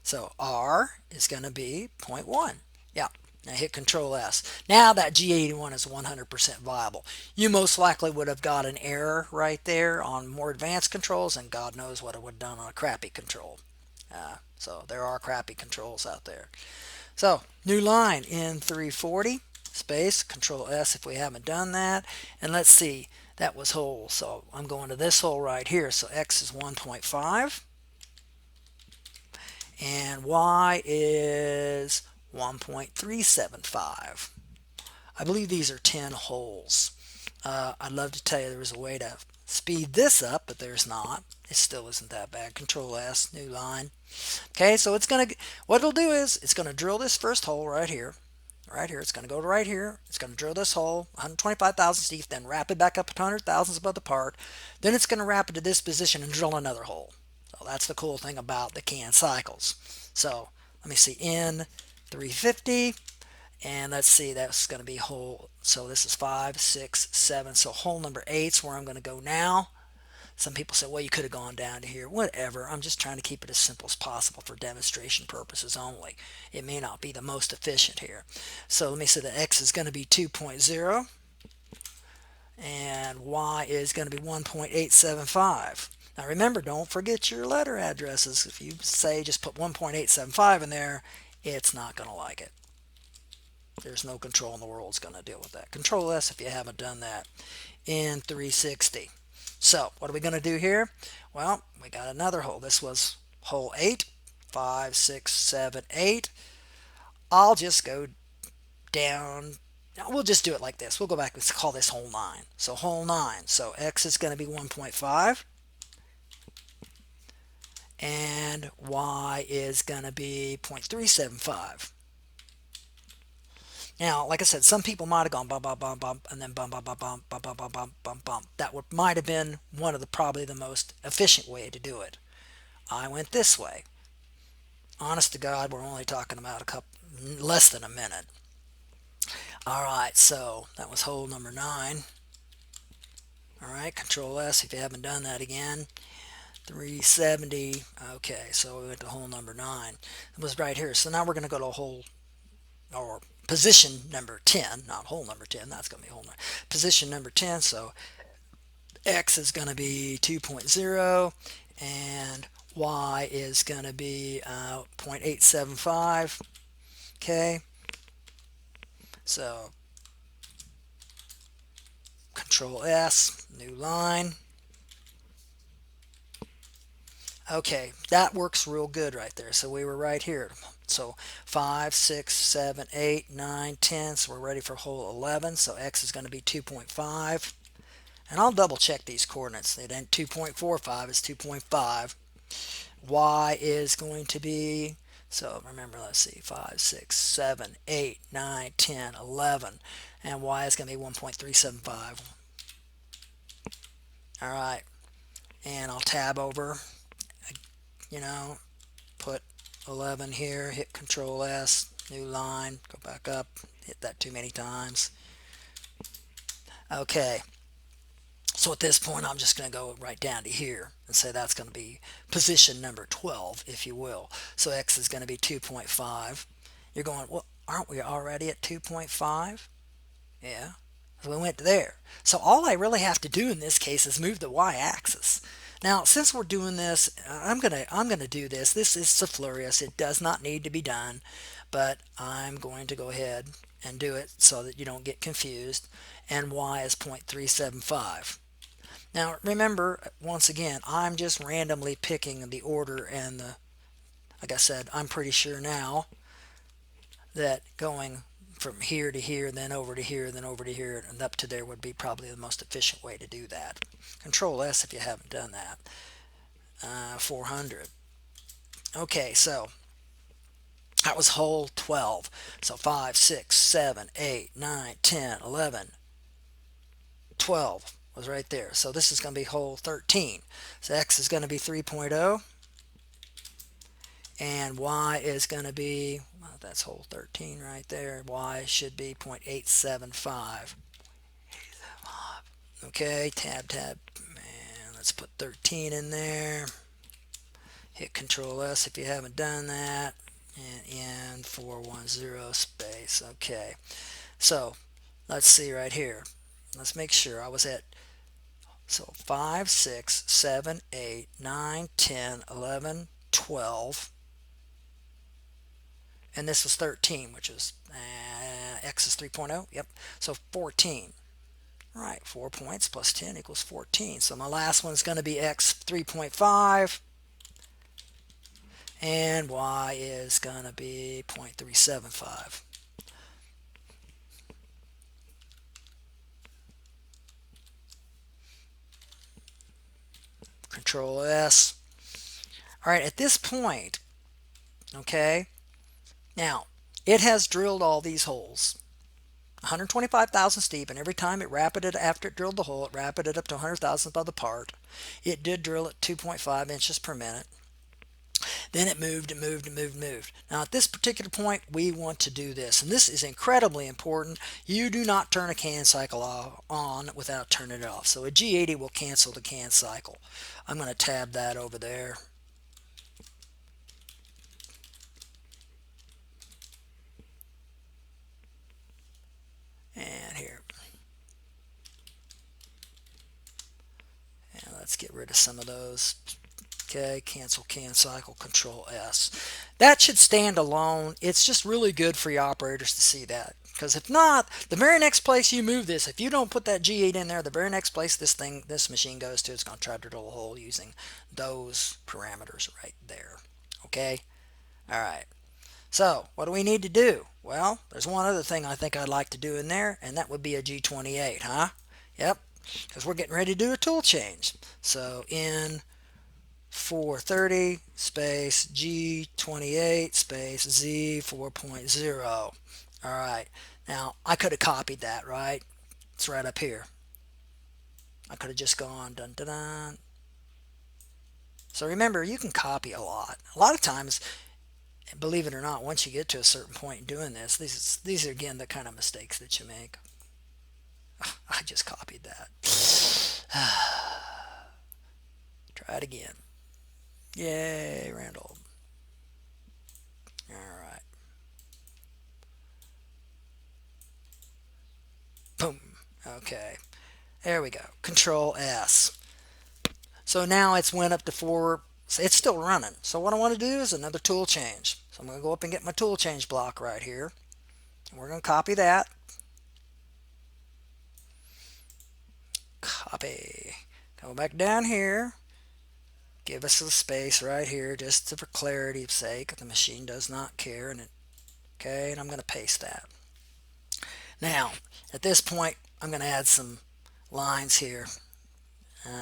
So R is going to be 0.1. Yeah. Now hit Control S. Now that G81 is 100% viable. You most likely would have got an error right there on more advanced controls, and God knows what it would have done on a crappy control. So there are crappy controls out there. So new line in 340 space, Control S if we haven't done that. And let's see, that was hole. So I'm going to this hole right here. So X is 1.5 and Y is 1.375. I believe these are 10 holes. I'd love to tell you there was a way to speed this up, but there's not. It still isn't that bad. Control S, new line. Okay, so what it'll do is it's going to drill this first hole right here. Right here, it's going to go to right here. It's going to drill this hole, 125,000 deep, then rapid back up to 100,000 above the part. Then it's going to rapid to this position and drill another hole. So that's the cool thing about the can cycles. So let me see, in 350, and let's see, that's going to be hole, so this is 5, 6, 7, so hole number 8 is where I'm going to go now. Some people say, well, you could have gone down to here. Whatever, I'm just trying to keep it as simple as possible for demonstration purposes only. It may not be the most efficient here. So let me say the X is going to be 2.0 and Y is going to be 1.875. Now remember, don't forget your letter addresses. If you say just put 1.875 in there, it's not going to like it. There's no control in the world that's going to deal with that. Control S if you haven't done that. In 360. So what are we going to do here? Well, we got another hole. This was hole 8. 5, 6, 7, 8. I'll just go down. We'll just do it like this. We'll go back and call this hole 9. So hole 9. So X is going to be 1.5. And Y is going to be 0.375. Now, like I said, some people might have gone bump, bump, bump, bump, and then bump, bump, bump, bump, bump, bump, bump, bump, bump, bump. That would might have been one of the probably the most efficient way to do it. I went this way. Honest to God, we're only talking about a couple, less than a minute. All right, so that was hole number 9. All right, Control S if you haven't done that again. 370. Okay, so we went to hole number 9. It was right here. So now we're going to go to hole or position number 10, not hole number 10. That's going to be hole number position number 10. So X is going to be 2.0 and Y is going to be 0.875. Okay, so Control S, new line. Okay, that works real good right there. So we were right here. So 5, 6, 7, 8, 9, 10. So we're ready for hole 11. So X is going to be 2.5. And I'll double check these coordinates. It ain't 2.45, it's 2.5. Y is going to be, so remember, let's see, 5, 6, 7, 8, 9, 10, 11. And Y is going to be 1.375. All right. And I'll tab over, put 11 here, hit Control S, new line, go back up, hit that too many times. Okay, so at this point I'm just going to go right down to here and say that's going to be position number 12, if you will. So X is going to be 2.5. You're going, well, aren't we already at 2.5? Yeah, so we went there. So all I really have to do in this case is move the y-axis. Now, since we're doing this, I'm gonna do this. This is superfluous. It does not need to be done, but I'm going to go ahead and do it so that you don't get confused. And y is 0.375. Now, remember, once again, I'm just randomly picking the order and the, like I said, I'm pretty sure now that going from here to here, then over to here, then over to here, and up to there would be probably the most efficient way to do that. Control S if you haven't done that. 400. Okay, so that was hole 12. So 5, 6, 7, 8, 9, 10, 11, 12 was right there. So this is going to be hole 13. So X is going to be 3.0. And Y is going to be, well, that's hole 13 right there. Y should be 0.875. Okay, tab, and let's put 13 in there. Hit Control S if you haven't done that. And N410 space. Okay, so let's see right here. Let's make sure I was at, so 5, 6, 7, 8, 9, 10, 11, 12. And this was 13, which is X is 3.0. Yep, so 14. All right, 4 points plus 10 equals 14. So my last one is going to be X 3.5. And Y is going to be 0.375. Control S. All right, at this point, okay, now it has drilled all these holes. 125,000 steep, and every time it rapided after it drilled the hole, it rapided up to 100,000th of the part. It did drill at 2.5 inches per minute. Then it moved and moved and moved and moved. Now at this particular point, we want to do this, and this is incredibly important. You do not turn a can cycle on without turning it off. So a G80 will cancel the can cycle. I'm going to tab that over there. And here. And let's get rid of some of those. Okay, cancel can cycle, Control S. That should stand alone. It's just really good for your operators to see that. Because if not, the very next place you move this, if you don't put that G8 in there, the very next place this machine goes to, it's going to try to drill a hole using those parameters right there. Okay? All right. So, what do we need to do? Well, there's one other thing I think I'd like to do in there, and that would be a G28, huh? Yep, because we're getting ready to do a tool change. So, in 430 space G28 space Z 4.0. All right, Now, I could have copied that, right? It's right up here. I could have just gone dun dun dun. So remember, you can copy a lot. A lot of times, believe it or not, once you get to a certain point in doing this, these are again the kind of mistakes that you make. I just copied that. Try it again. Yay, Randall. All right. Boom. Okay. There we go. Control S. So now it's went up to 4. It's still running. So what I want to do is another tool change. So I'm going to go up and get my tool change block right here. And we're going to copy that. Copy. Go back down here. Give us a space right here just for clarity's sake. The machine does not care. Okay, and I'm going to paste that. Now, at this point, I'm going to add some lines here.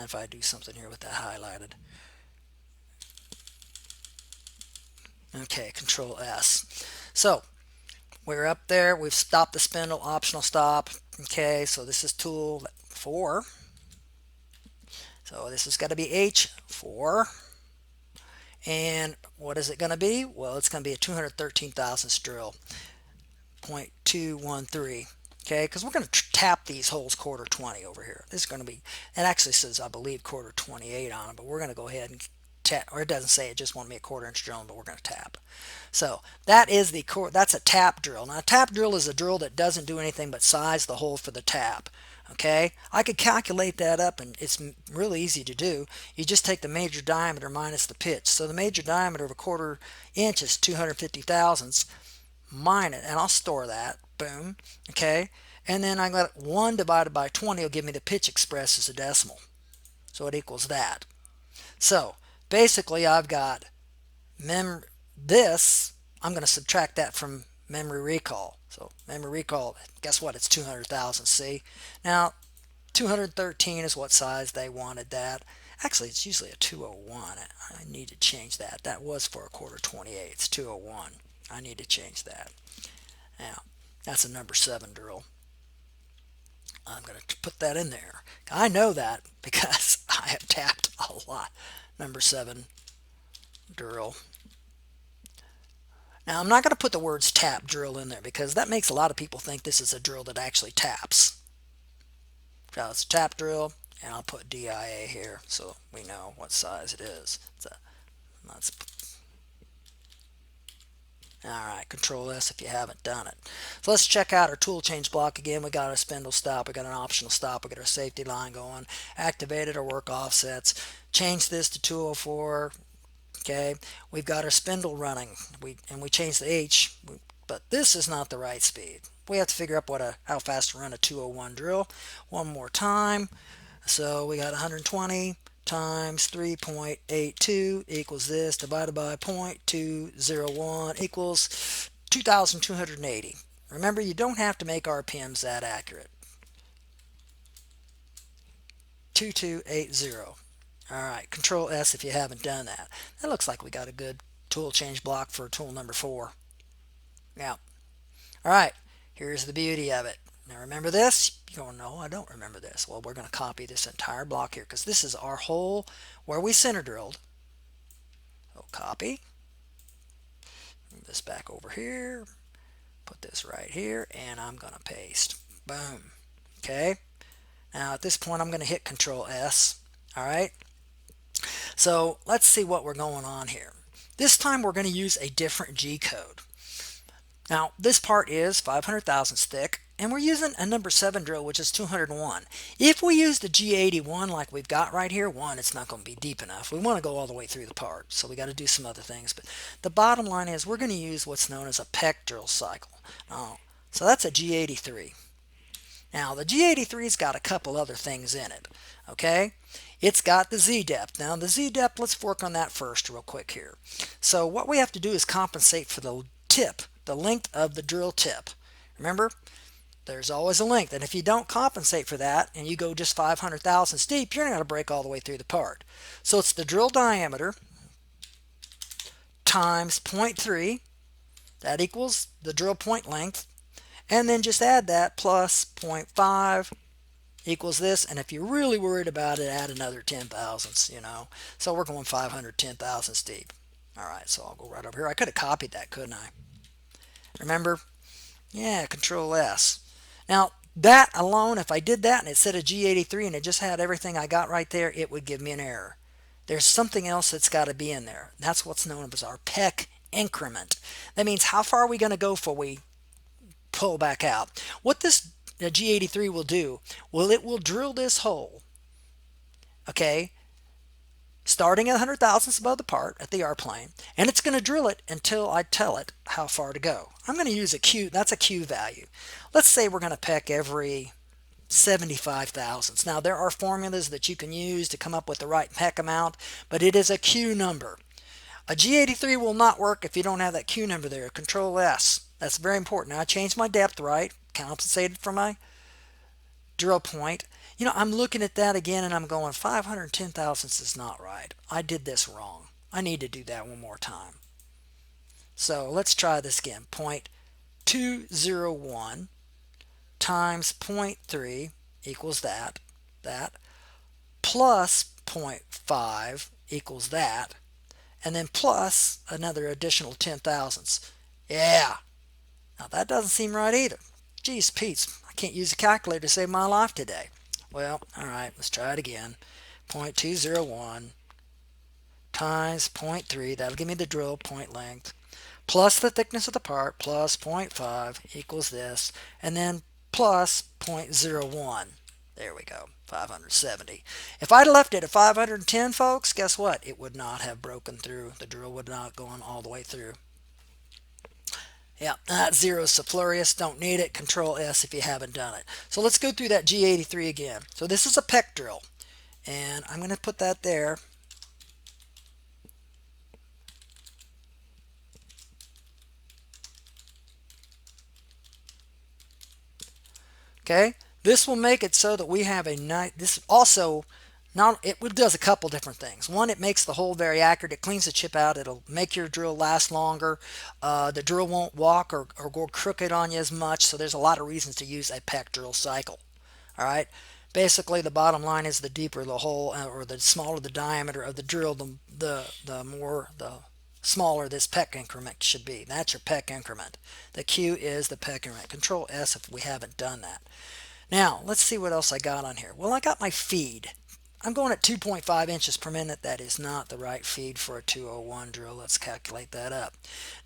If I do something here with that highlighted. Okay, Control S. So we're up there. We've stopped the spindle, optional stop. Okay, so this is tool 4. So this has got to be H4. And what is it going to be? Well, it's going to be a 213 thousandths drill, 0.213. Okay, because we're going to tap these holes quarter 20 over here. This is going to be, it actually says, I believe, quarter 28 on it, but we're going to go ahead and tap, or it doesn't say, it just wanted me a quarter-inch drill, but we're going to tap. So that's a tap drill. Now, a tap drill is a drill that doesn't do anything but size the hole for the tap. Okay, I could calculate that up, and it's really easy to do. You just take the major diameter minus the pitch. So the major diameter of a quarter inch is 250 thousandths. Minus, and I'll store that. Boom. Okay, and then I got 1 divided by 20 will give me the pitch expressed as a decimal. So it equals that. So basically, I've got this. I'm going to subtract that from memory recall. So memory recall, guess what? It's 200,000. See? Now, 213 is what size they wanted that. Actually, it's usually a 201. I need to change that. That was for a quarter 28. It's 201. I need to change that. Now, that's a number 7 drill. I'm going to put that in there. I know that because I have tapped a lot. Number 7 drill. Now, I'm not going to put the words tap drill in there because that makes a lot of people think this is a drill that actually taps. So it's a tap drill, and I'll put DIA here so we know what size it is. Alright, Control S if you haven't done it. So let's check out our tool change block again. We got a spindle stop, we got an optional stop, we got our safety line going, activated our work offsets, change this to 204. Okay, we've got our spindle running, and we changed the H, but this is not the right speed. We have to figure out how fast to run a 201 drill. One more time. So we got 120 times 3.82 equals this, divided by 0.201 equals 2,280. Remember, you don't have to make RPMs that accurate. 2280. Alright, Control S if you haven't done that. That looks like we got a good tool change block for tool number 4. Now, alright, here's the beauty of it. Now remember this? You go, no, I don't remember this. Well, we're going to copy this entire block here because this is our hole where we center drilled. So copy. Move this back over here. Put this right here, and I'm going to paste. Boom. Okay. Now at this point, I'm going to hit Control S. Alright. So let's see what we're going on here. This time we're going to use a different G code. Now this part is 500 thousandths thick, and we're using a number 7 drill, which is 201. If we use the G81 like we've got right here, it's not going to be deep enough. We want to go all the way through the part, so we got to do some other things. But the bottom line is we're going to use what's known as a peck drill cycle. So that's a G83. Now the G83's got a couple other things in it. Okay, it's got the Z depth. Now the Z depth, let's work on that first real quick here. So what we have to do is compensate for the tip, the length of the drill tip. Remember, there's always a length, and if you don't compensate for that and you go just 500 thousandths deep, you're not going to break all the way through the part. So it's the drill diameter times 0.3. That equals the drill point length. and then just add that plus 0.5 equals this. And if you're really worried about it, add another 10 thousandths, you know. So we're going 510 thousandths deep. All right, so I'll go right over here. I could have copied that, couldn't I? Remember? Yeah, Control S. Now, that alone, if I did that and it said a G83 and it just had everything I got right there, it would give me an error. There's something else that's got to be in there. That's what's known as our PEC increment. That means how far are we going to go before we pull back out. What this G83 will do, well, it will drill this hole, okay, starting at 100 thousandths above the part at the R plane, and it's going to drill it until I tell it how far to go. I'm going to use a Q, that's a Q value. Let's say we're going to peck every 75 thousandths. Now, there are formulas that you can use to come up with the right peck amount, but it is a Q number. A G83 will not work if you don't have that Q number there. Control S. That's very important. Now I changed my depth right, compensated for my drill point. You know, I'm looking at that again and I'm going 510 thousandths is not right. I did this wrong. I need to do that one more time. So let's try this again. 0.201 times zero point 0.3 equals that, plus 0.5 equals that, and then plus another additional 10 thousandths. Yeah, now that doesn't seem right either. Geez, Pete's, I can't use a calculator to save my life today. Well, all right, let's try it again. 0.201 times 0.3, that'll give me the drill point length, plus the thickness of the part, plus 0.5 equals this, and then plus 0.01. There we go, 570. If I'd left it at 510, folks, guess what? It would not have broken through. The drill would not have gone all the way through. Yeah, that zero is sulfurious. Don't need it. Control S if you haven't done it. So let's go through that G83 again. So this is a PEC drill, and I'm going to put that there. Okay, this will make it so that we have a nice. This also it does a couple different things. One, it makes the hole very accurate. It cleans the chip out. It'll make your drill last longer. The drill won't walk or go crooked on you as much. So there's a lot of reasons to use a PEC drill cycle. All right. Basically, the bottom line is the deeper the hole or the smaller the diameter of the drill, the smaller this PEC increment should be. That's your PEC increment. The Q is the PEC increment. Control S if we haven't done that. Now, let's see what else I got on here. Well, I got my feed. I'm going at 2.5 inches per minute. That is not the right feed for a 201 drill. Let's calculate that up.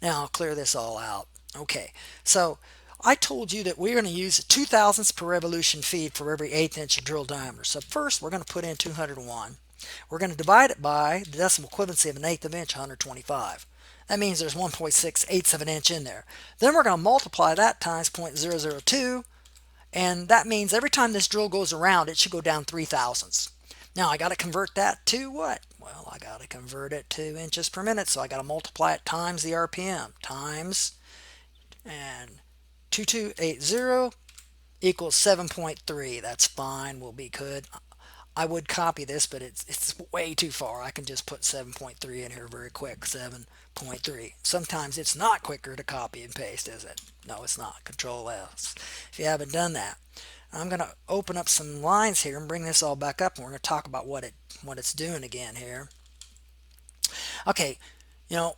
Now, I'll clear this all out. Okay, so I told you that we're going to use a 2 thousandths per revolution feed for every 1/8 inch drill diameter. So first, we're going to put in 201. We're going to divide it by the decimal equivalency of 1/8 of an inch, 125. That means there's 1.6 of an inch in there. Then we're going to multiply that times 0.002, and that means every time this drill goes around, it should go down 3 thousandths. Now I got to convert that to what? Well, I got to convert it to inches per minute, so I got to multiply it times the RPM, times, and 2280 equals 7.3. That's fine, will be good. I would copy this, but it's way too far. I can just put 7.3 in here very quick, 7.3. Sometimes it's not quicker to copy and paste, is it? No, it's not. Control S if you haven't done that. I'm going to open up some lines here and bring this all back up, and we're going to talk about what it's doing again here. Okay, you know,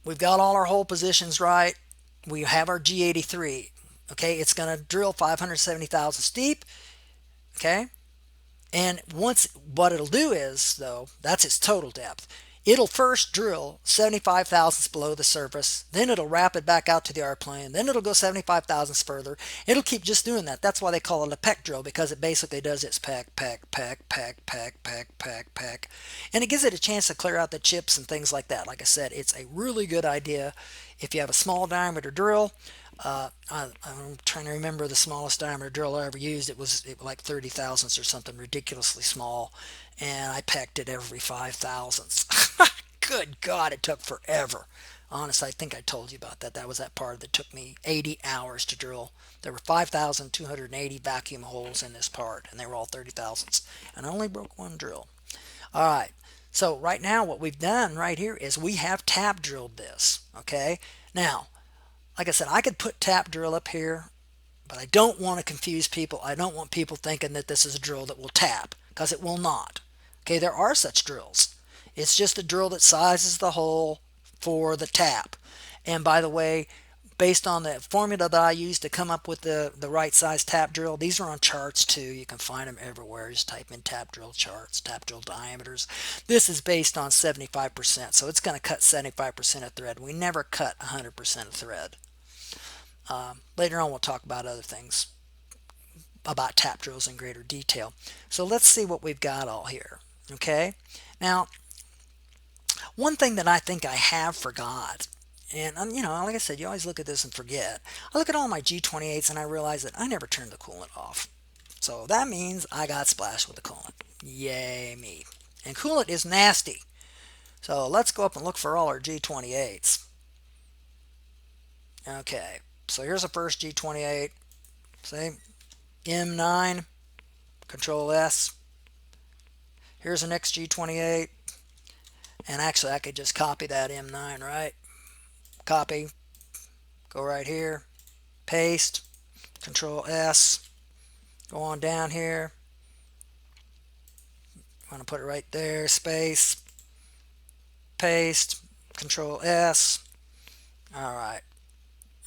we've got all our hole positions right. We have our G83. Okay, it's going to drill 570 thousandths deep. Okay, and once what it'll do is, though, that's its total depth. It'll first drill 75 thousandths below the surface, then it'll wrap it back out to the R plane, then it'll go 75 thousandths further. It'll keep just doing that. That's why they call it a PEC drill, because it basically does its peck, and it gives it a chance to clear out the chips and things like that. Like I said, it's a really good idea if you have a small diameter drill. I'm trying to remember the smallest diameter drill I ever used. It was like 30 thousandths or something ridiculously small, and I pecked it every 5 thousandths. Good God, it took forever. Honestly, I think I told you about that. That was that part that took me 80 hours to drill. There were 5,280 vacuum holes in this part, and they were all 30 thousandths, and I only broke one drill. All right, so right now what we've done right here is we have tap drilled this. Okay, now like I said, I could put tap drill up here But I don't want to confuse people. I don't want people thinking that this is a drill that will tap, because it will not. Okay, there are such drills. It's just a drill that sizes the hole for the tap. And by the way, based on the formula that I used to come up with the right size tap drill, these are on charts too. You can find them everywhere. Just type in tap drill charts, tap drill diameters. This is based on 75%, so it's going to cut 75% of thread. We never cut 100% of thread. Later on, we'll talk about other things about tap drills in greater detail. So let's see what we've got all here. Okay, now one thing that I think I have forgot, and you know, like I said, you always look at this and forget. I look at all my G28s and I realize that I never turned the coolant off. So that means I got splashed with the coolant. Yay me. And coolant is nasty. So let's go up and look for all our G28s. Okay, so here's the first G28. See, M9, Control S. Here's the next G28. And actually, I could just copy that M9, right? Copy. Go right here. Paste. Control S. Go on down here. I'm going to put it right there. Space. Paste. Control S. All right.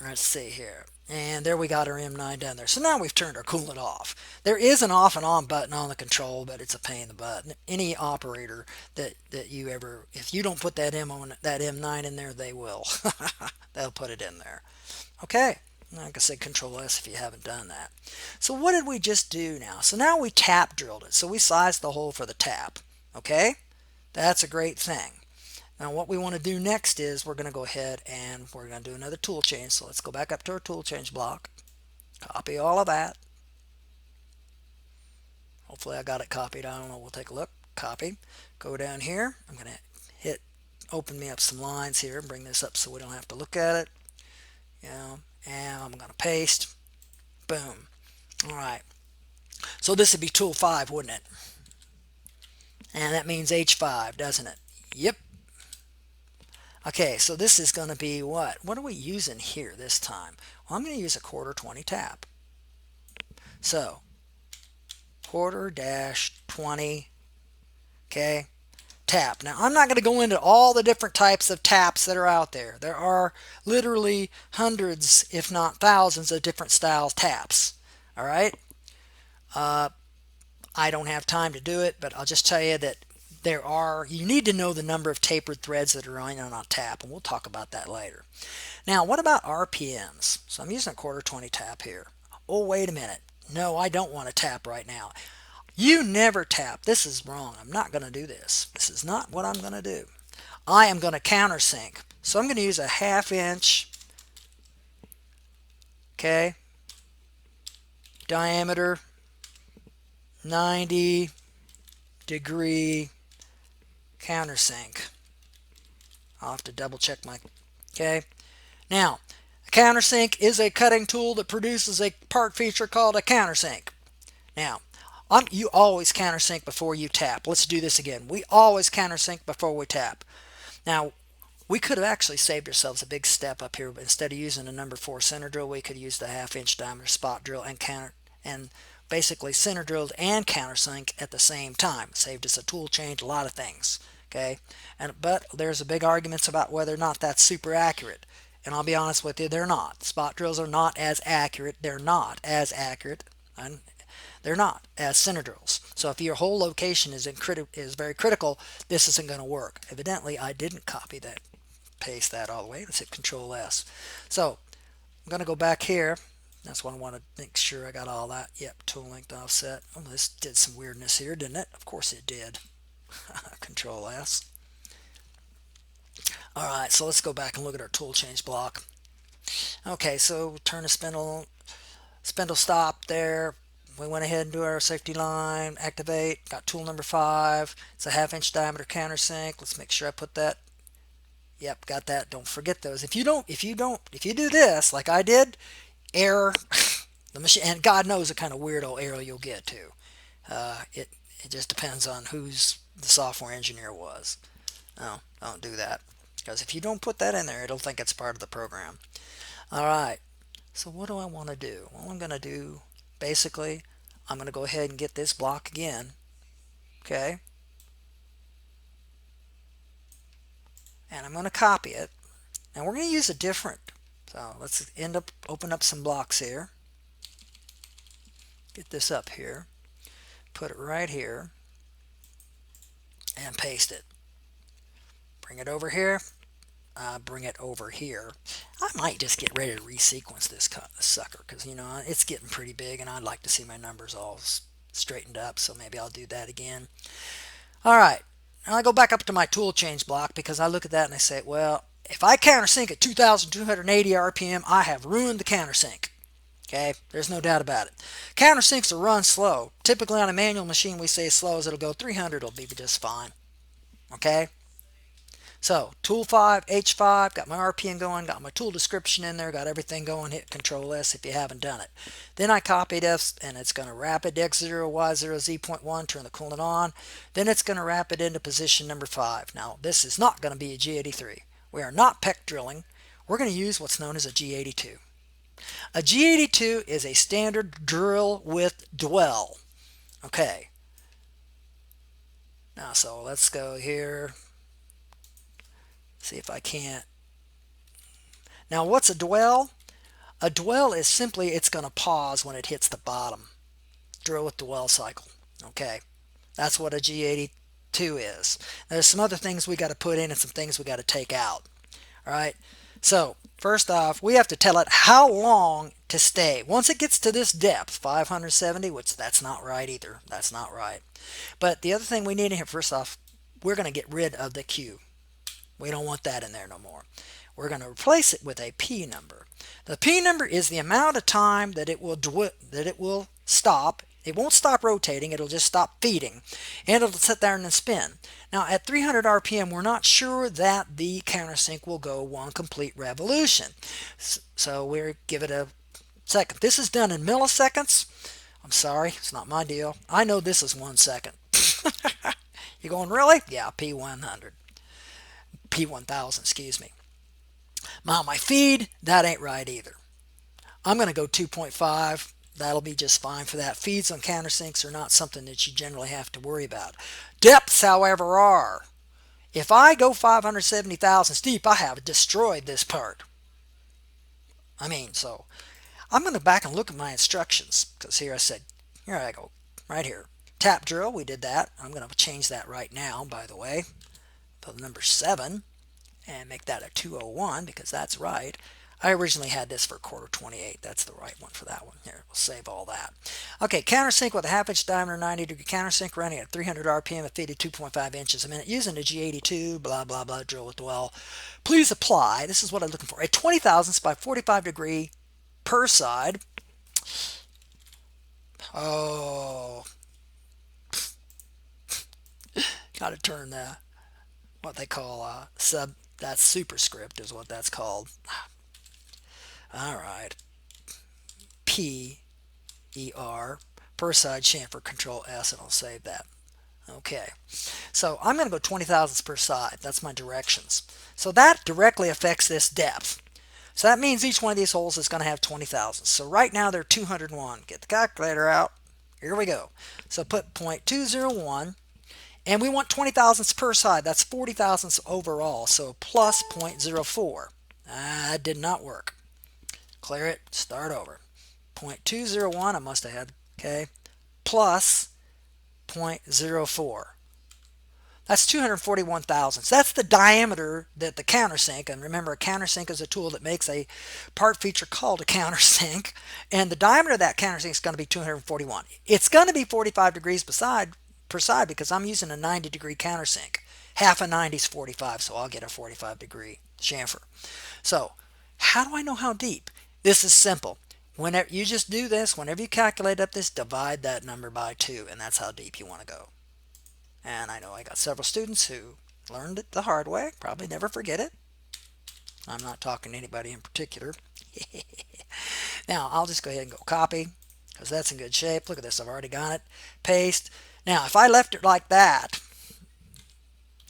Let's see here. And there we got our M9 down there. So now we've turned our coolant off. There is an off and on button on the control, but it's a pain in the butt. Any operator that you ever, if you don't put that M9 in there, they will. They'll put it in there. Okay. Like I said, Control S if you haven't done that. So what did we just do now? So now we tap drilled it. So we sized the hole for the tap. Okay. That's a great thing. Now what we want to do next is we're going to go ahead and we're going to do another tool change. So let's go back up to our tool change block. Copy all of that. Hopefully I got it copied. I don't know. We'll take a look. Copy. Go down here. I'm going to hit open me up some lines here and bring this up so we don't have to look at it. And I'm going to paste. Boom. All right. So this would be tool 5, wouldn't it? And that means H5, doesn't it? Yep. Okay, so this is going to be what? What are we using here this time? Well, I'm going to use a 1/4 20 tap. So, 1/4-20, okay, tap. Now, I'm not going to go into all the different types of taps that are out there. There are literally hundreds, if not thousands, of different style taps. All right? I don't have time to do it, but I'll just tell you that you need to know the number of tapered threads that are on a tap, and we'll talk about that later. Now, what about RPMs? So I'm using a 1/4 20 tap here. Oh, wait a minute. No, I don't want to tap right now. You never tap. This is wrong. I'm not going to do this. This is not what I'm going to do. I am going to countersink. So I'm going to use a 1/2 inch, okay, diameter, 90-degree countersink. I'll have to double check my, okay. Now, a countersink is a cutting tool that produces a part feature called a countersink. Now, you always countersink before you tap. Let's do this again. We always countersink before we tap. Now, we could have actually saved ourselves a big step up here, but instead of using a number 4 center drill, we could use the 1/2 inch diameter spot drill and basically center drilled and countersink at the same time. Saved us a tool change, a lot of things. Okay, but there's a big arguments about whether or not that's super accurate. And I'll be honest with you, they're not. Spot drills are not as accurate. They're not as accurate. And they're not as center drills. So if your whole location is very critical, this isn't going to work. Evidently, I didn't copy that, paste that all the way. Let's hit Control S. So I'm going to go back here. That's what I want to make sure I got all that. Yep, tool length offset. Oh, this did some weirdness here, didn't it? Of course it did. Control S. All right, so let's go back and look at our tool change block. Okay, so turn the spindle stop there. We went ahead and do our safety line, activate, got tool number 5. It's a 1/2 inch diameter countersink. Let's make sure I put that. Yep, got that. Don't forget those. If you do this like I did, error, the machine, and God knows the kind of weirdo error you'll get to. It just depends on who's the software engineer was. No, don't do that, because if you don't put that in there, it'll think it's part of the program. All right, So what do I want to do? Well, I'm going to do, basically, I'm going to go ahead and get this block again. Okay. And I'm going to copy it. And we're going to use a different. So let's open up some blocks here. Get this up here. Put it right here. And paste it. Bring it over here. Bring it over here. I might just get ready to resequence this sucker because, you know, it's getting pretty big and I'd like to see my numbers all straightened up. So maybe I'll do that again. All right. Now I go back up to my tool change block because I look at that and I say, well, if I countersink at 2,280 RPM, I have ruined the countersink. Okay, there's no doubt about it. Countersinks will run slow. Typically on a manual machine, we say as slow as it'll go 300, it'll be just fine. Okay, so tool 5, H5, got my RPM going, got my tool description in there, got everything going. Hit Control S if you haven't done it. Then I copied F, and it's going to wrap it X0, Y0, Z.1, turn the coolant on. Then it's going to wrap it into position number 5. Now, this is not going to be a G83. We are not PEC drilling. We're going to use what's known as a G82. A G82 is a standard drill with dwell. Okay. Now, so let's go here. See if I can't. Now, what's a dwell? A dwell is simply it's going to pause when it hits the bottom. Drill with dwell cycle. Okay. That's what a G82 is. There's some other things we got to put in and some things we got to take out. All right. So, first off, we have to tell it how long to stay. Once it gets to this depth, 570, which that's not right either. That's not right. But the other thing we need in here, first off, we're going to get rid of the Q. We don't want that in there no more. We're going to replace it with a P number. The P number is the amount of time that it will stop. It won't stop rotating, it'll just stop feeding, and it'll sit there and spin. Now at 300 RPM, we're not sure that the countersink will go one complete revolution. So we'll give it a second. This is done in milliseconds. I'm sorry, it's not my deal. I know this is 1 second. You're going, really? Yeah, P100. P1000, excuse me. Now my feed, that ain't right either. I'm going to go 2.5. That'll be just fine for that. Feeds on countersinks are not something that you generally have to worry about. Depths, however, are. If I go 570 thousandths deep, I have destroyed this part. I mean, so I'm going to back and look at my instructions because here I go, right here. Tap drill, we did that. I'm going to change that right now, by the way. Put number 7 and make that a 201 because that's right. I originally had this for quarter 28. That's the right one for that one. Here, we'll save all that. Okay, countersink with a half-inch diameter, 90-degree countersink running at 300 RPM, a feed of 2.5 inches a minute, using a G82, blah, blah, blah, drill with dwell. Please apply. This is what I'm looking for. A 20 thousandths by 45 degree per side. Oh. Got to turn the, what they call that's superscript is what that's called. All right. P-E-R, per side chamfer, Control S, and I'll save that. Okay. So I'm going to go 20 thousandths per side. That's my directions. So that directly affects this depth. So that means each one of these holes is going to have 20 thousandths. So right now they're 201. Get the calculator out. Here we go. So put 0.201. And we want 20 thousandths per side. That's 40 thousandths overall. So plus 0.04. That did not work. Clear it. Start over. 0.201. I must have had. Okay. Plus 0.04. That's 241 thousandths. That's the diameter that the countersink, and remember a countersink is a tool that makes a part feature called a countersink, and the diameter of that countersink is going to be 241. It's going to be 45 degrees per side because I'm using a 90-degree countersink. Half a 90 is 45, so I'll get a 45-degree chamfer. So how do I know how deep? This is simple. Whenever you just do this, whenever you calculate up this, divide that number by 2, and that's how deep you want to go. And I know I got several students who learned it the hard way, probably never forget it. I'm not talking to anybody in particular. Now, I'll just go ahead and go copy, because that's in good shape. Look at this, I've already got it. Paste. Now, if I left it like that,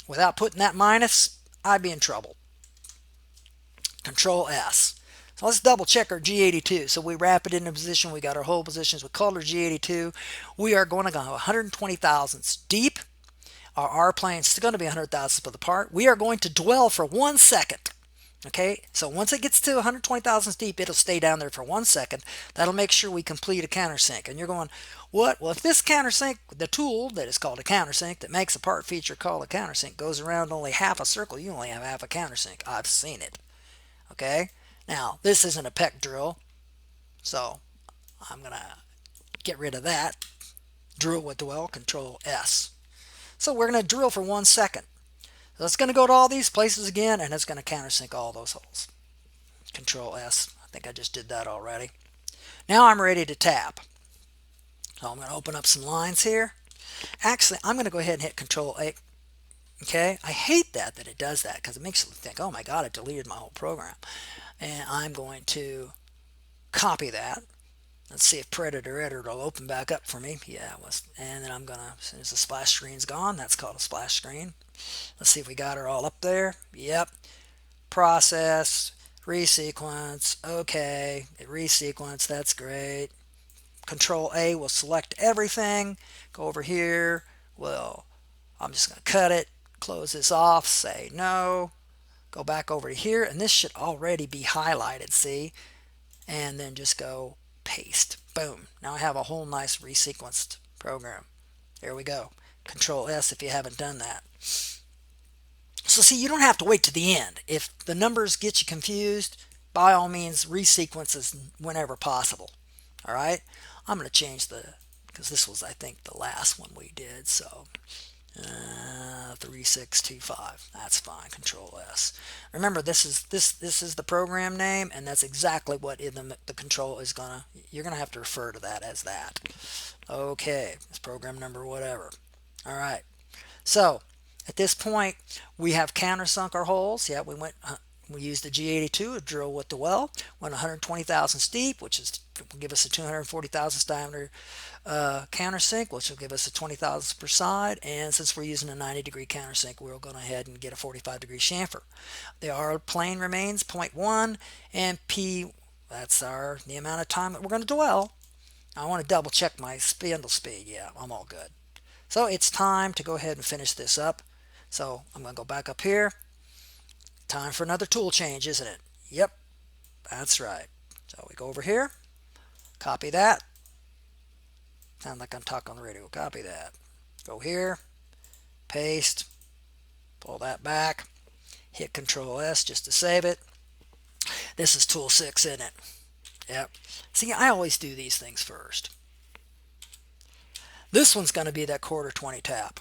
without putting that minus, I'd be in trouble. Control S. So let's double check our G82. So we wrap it into position. We got our hole positions. We called our G82. We are going to go 120 thousandths deep. Our R plane is going to be 100 thousandths apart. We are going to dwell for 1 second. Okay, so once it gets to 120 thousandths deep, it'll stay down there for 1 second. That'll make sure we complete a countersink. And you're going, what? Well, if this countersink, the tool that is called a countersink that makes a part feature called a countersink goes around only half a circle, you only have half a countersink. I've seen it. Okay, now this isn't a peck drill, so I'm going to get rid of that. Drill with dwell, Control S. So we're going to drill for 1 second. So it's going to go to all these places again, and it's going to countersink all those holes. Control S. I think I just did that already. Now I'm ready to tap. So I'm going to open up some lines here. Actually, I'm going to go ahead and hit Control A. Okay, I hate that it does that because it makes you think, oh my God, I deleted my whole program. And I'm going to copy that. Let's see if Predator Editor will open back up for me. Yeah, it was. And then I'm going to, as soon as the splash screen's gone, that's called a splash screen. Let's see if we got her all up there. Yep. Process, resequence. Okay, it resequence. That's great. Control A will select everything. Go over here. Well, I'm just going to cut it. Close this off. Say no. Go back over to here. And this should already be highlighted. See? And then just go paste. Boom. Now I have a whole nice resequenced program. There we go. Control S if you haven't done that. So see, you don't have to wait to the end. If the numbers get you confused, by all means, resequence is whenever possible. All right? I'm going to change because this was, I think, the last one we did. So 3625. That's fine. Control S. Remember, this is the program name, and that's exactly what the control is gonna. You're gonna have to refer to that as that. Okay, it's program number whatever. All right. So at this point, we have countersunk our holes. Yeah, we used the G82 to drill with the well. Went 120 thousandths deep, which will give us a 240 thousandths diameter countersink, which will give us a 20 thousandths per side. And since we're using a 90-degree countersink, we're going ahead and get a 45-degree chamfer. The R plane remains 0.1, and P, that's the amount of time that we're going to dwell. I want to double check my spindle speed. Yeah, I'm all good. So it's time to go ahead and finish this up. So I'm going to go back up here. Time for another tool change, isn't it? Yep, that's right. So we go over here, copy that. Sound like I'm talking on the radio. Copy that. Go here, paste, pull that back, hit Control S just to save it. This is tool 6, isn't it? Yep. See, I always do these things first. This one's going to be that 1/4 tap.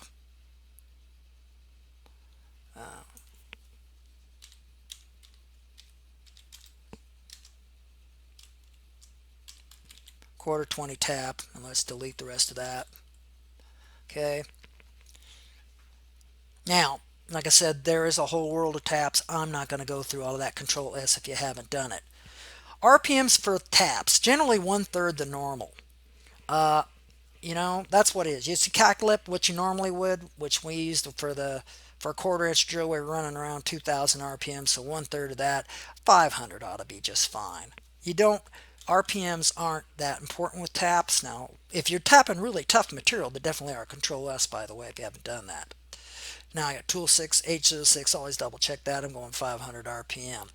Quarter 20 tap, and let's delete the rest of that. Okay. Now, like I said, there is a whole world of taps. I'm not going to go through all of that. Control S if you haven't done it. RPMs for taps, generally 1/3 the normal. That's what it is. You just calculate what you normally would, which we used for a 1/4-inch drill. We're running around 2,000 RPM, so 1/3 of that, 500 ought to be just fine. RPMs aren't that important with taps. Now, if you're tapping really tough material, they definitely are. Control S, by the way, if you haven't done that. Now I got tool 6, H06. Always double check that. I'm going 500 RPM.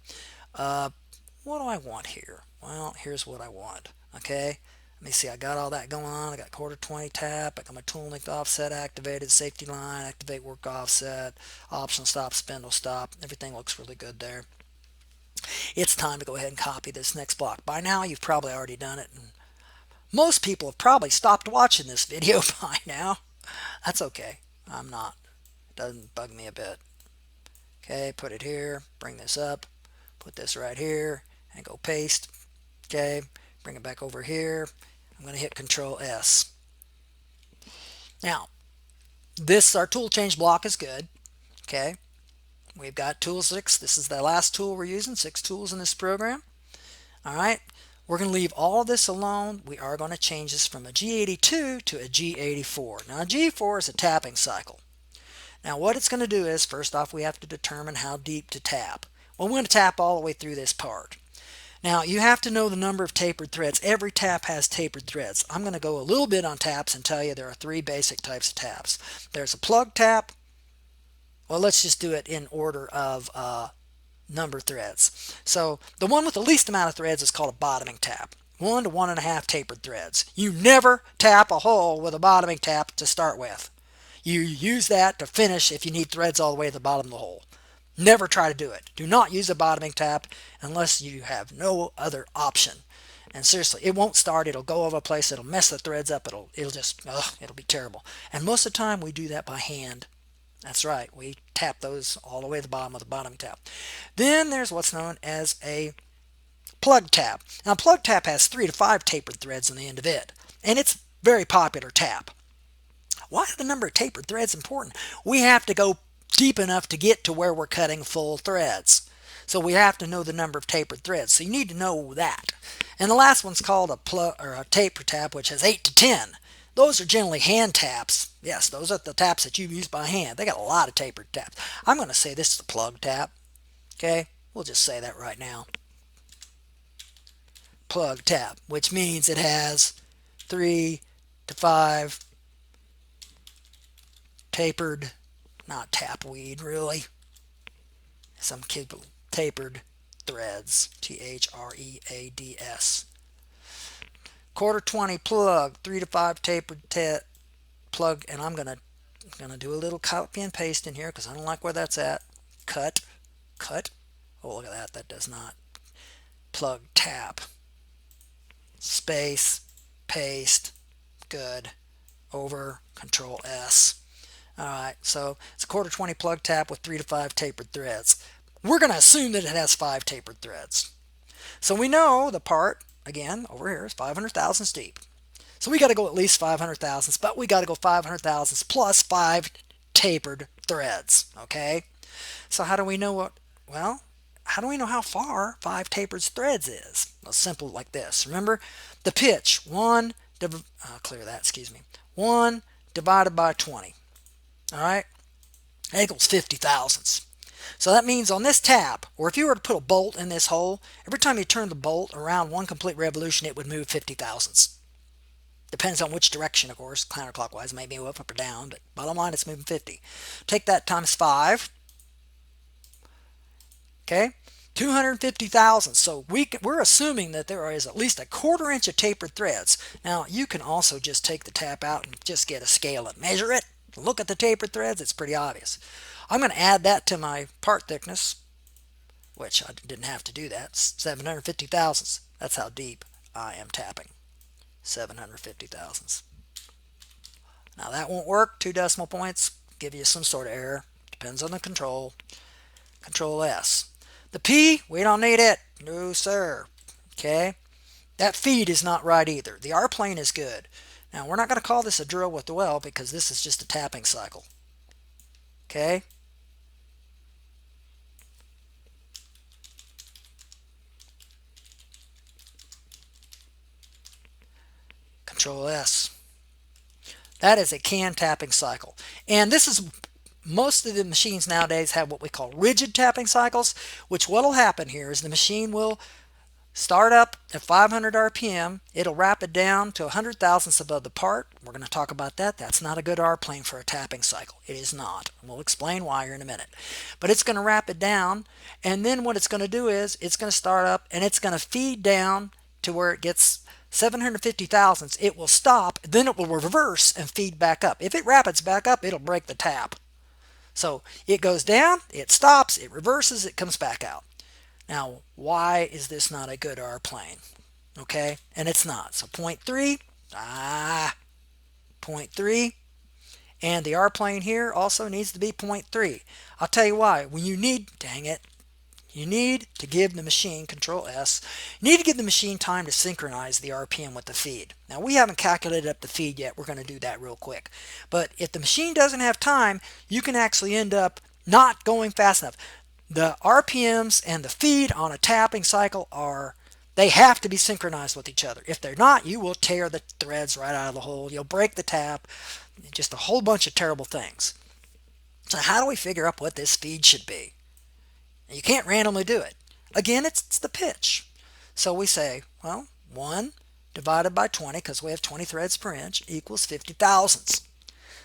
What do I want here? Well, here's what I want. Okay. Let me see. I got all that going on. I got 1/4 tap. I got my tool length offset activated, safety line, activate work offset, optional stop, spindle stop. Everything looks really good there. It's time to go ahead and copy this next block. By now, you've probably already done it. And most people have probably stopped watching this video by now. That's okay. I'm not. It doesn't bug me a bit. Okay, put it here. Bring this up. Put this right here. And go paste. Okay, bring it back over here. I'm going to hit Control S. Now, our tool change block is good. Okay. We've got tool 6. This is the last tool we're using. 6 tools in this program. All right. We're going to leave all of this alone. We are going to change this from a G82 to a G84. Now, a G4 is a tapping cycle. Now, what it's going to do is, first off, we have to determine how deep to tap. Well, we're going to tap all the way through this part. Now you have to know the number of tapered threads. Every tap has tapered threads. I'm going to go a little bit on taps and tell you there are three basic types of taps. There's a plug tap. Well, let's just do it in order of number threads. So the one with the least amount of threads is called a bottoming tap. 1 to 1.5 tapered threads. You never tap a hole with a bottoming tap to start with. You use that to finish if you need threads all the way to the bottom of the hole. Never try to do it. Do not use a bottoming tap unless you have no other option. And seriously, it won't start. It'll go over a place. It'll mess the threads up. It'll just, it'll be terrible. And most of the time we do that by hand. That's right. We tap those all the way to the bottom with a bottom tap. Then there's what's known as a plug tap. Now, a plug tap has 3 to 5 tapered threads on the end of it. And it's a very popular tap. Why is the number of tapered threads important? We have to go deep enough to get to where we're cutting full threads. So we have to know the number of tapered threads. So you need to know that. And the last one's called a plug or a taper tap, which has 8 to 10. Those are generally hand taps. Yes, those are the taps that you use by hand. They got a lot of tapered taps. I'm going to say this is a plug tap. Okay, we'll just say that right now. Plug tap, which means it has 3 to 5 tapered, not tapweed really, some tapered threads, threads. Quarter 20 plug, 3 to 5 tapered plug, and I'm gonna do a little copy and paste in here because I don't like where that's at. Cut. Oh, look at that. That does not. Plug tap. Space. Paste. Good. Over. Control S. Alright, so it's a quarter 20 plug tap with 3 to 5 tapered threads. We're going to assume that it has 5 tapered threads. So we know the part, again, over here is 500 thousandths deep. So we got to go at least 500 thousandths, but we got to go 500 thousandths plus 5 tapered threads, okay? So how do we know how do we know how far 5 tapered threads is? Well, simple like this. Remember, the pitch, 1 divided by 20. All right, that equals 50 thousandths. So that means on this tap, or if you were to put a bolt in this hole, every time you turn the bolt around 1 complete revolution, it would move 50 thousandths. Depends on which direction, of course, counterclockwise, maybe up or down, but bottom line, it's moving 50. Take that times 5. Okay, 250 thousandths. So we're assuming that there is at least a quarter inch of tapered threads. Now, you can also just take the tap out and just get a scale and measure it. Look at the tapered threads, it's pretty obvious. I'm going to add that to my part thickness, which I didn't have to do that, 750 thousandths. That's how deep I am tapping, 750 thousandths. Now that won't work, 2 decimal points, give you some sort of error, depends on the control. Control S. The P, we don't need it, no sir, okay? That feed is not right either. The R plane is good. Now, we're not going to call this a drill with the well because this is just a tapping cycle. Okay? Control S. That is a can tapping cycle. And this is, most of the machines nowadays have what we call rigid tapping cycles, which what will happen here is the machine will start up at 500 RPM. It'll rapid down to 100 thousandths above the part. We're going to talk about that. That's not a good R plane for a tapping cycle. It is not. We'll explain why here in a minute. But it's going to rapid down, and then what it's going to do is it's going to start up and it's going to feed down to where it gets 750 thousandths. It will stop, then it will reverse and feed back up. If it rapids back up, it'll break the tap. So it goes down, it stops, it reverses, it comes back out. Now, why is this not a good R plane? Okay, and it's not. So 0.3, 0.3, and the R plane here also needs to be 0.3. I'll tell you why. When you need, dang it, you need to give the machine, Control S, you need to give the machine time to synchronize the RPM with the feed. Now, we haven't calculated up the feed yet. We're going to do that real quick. But if the machine doesn't have time, you can actually end up not going fast enough. The RPMs and the feed on a tapping cycle they have to be synchronized with each other. If they're not, you will tear the threads right out of the hole. You'll break the tap. Just a whole bunch of terrible things. So how do we figure out what this feed should be? You can't randomly do it. Again, it's the pitch. So we say, well, 1 divided by 20, because we have 20 threads per inch, equals 50 thousandths.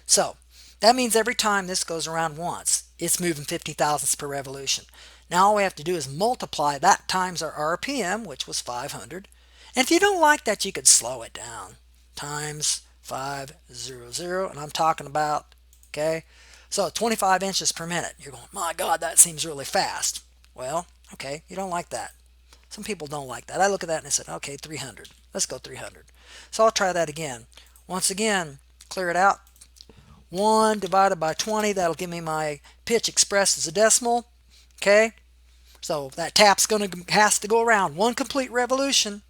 So that means every time this goes around once, it's moving 50 thousandths per revolution. Now all we have to do is multiply that times our RPM, which was 500. And if you don't like that, you could slow it down. Times 500, and I'm talking about, okay? So 25 inches per minute. You're going, my God, that seems really fast. Well, okay, you don't like that. Some people don't like that. I look at that and I said, okay, 300. Let's go 300. So I'll try that again. Once again, clear it out. 1 divided by 20, that'll give me my pitch expressed as a decimal. Okay, so that tap's has to go around one complete revolution.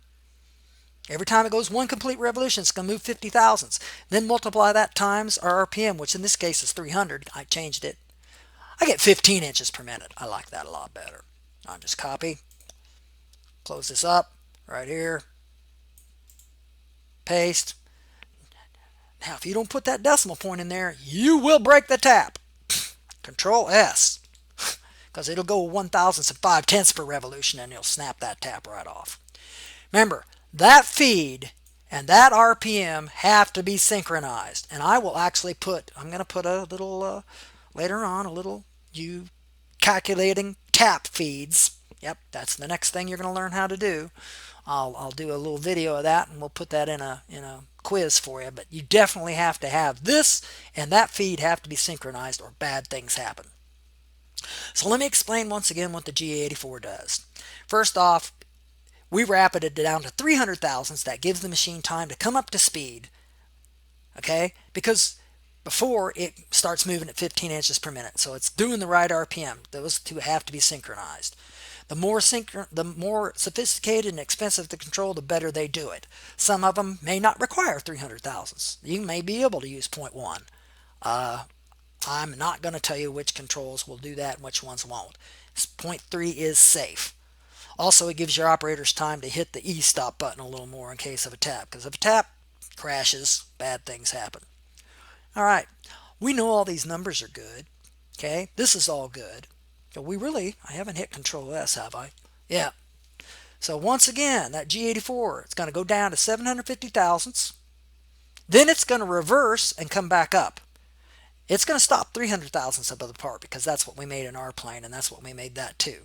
Every time it goes one complete revolution, it's going to move 50 thousandths. Then multiply that times our RPM, which in this case is 300. I changed it. I get 15 inches per minute. I like that a lot better. I'll just copy, close this up right here, paste. Now, if you don't put that decimal point in there, you will break the tap. Control S, because it'll go 1,000ths and 5/10ths per revolution, and you'll snap that tap right off. Remember, that feed and that RPM have to be synchronized. And I will actually I'm going to put a little, later on, a little you calculating tap feeds. Yep, that's the next thing you're going to learn how to do. I'll do a little video of that, and we'll put that in a quiz for you. But you definitely have to have this and that feed have to be synchronized, or bad things happen. So let me explain once again what the G84 does. First off, we rapid it down to 300 thousandths. That gives the machine time to come up to speed. Okay, because before it starts moving at 15 inches per minute, so it's doing the right RPM. Those two have to be synchronized. The more sophisticated and expensive the control, the better they do it. Some of them may not require 300 thousandths. You may be able to use 0.1. I'm not going to tell you which controls will do that and which ones won't. 0.3 is safe. Also, it gives your operators time to hit the E-stop button a little more in case of a tap, because if a tap crashes, bad things happen. All right, we know all these numbers are good. Okay, this is all good. So I haven't hit Control S, have I? Yeah. So once again, that G84, it's going to go down to 750 thousandths. Then it's going to reverse and come back up. It's going to stop 300 thousandths above the part, because that's what we made in our plane, and that's what we made that too.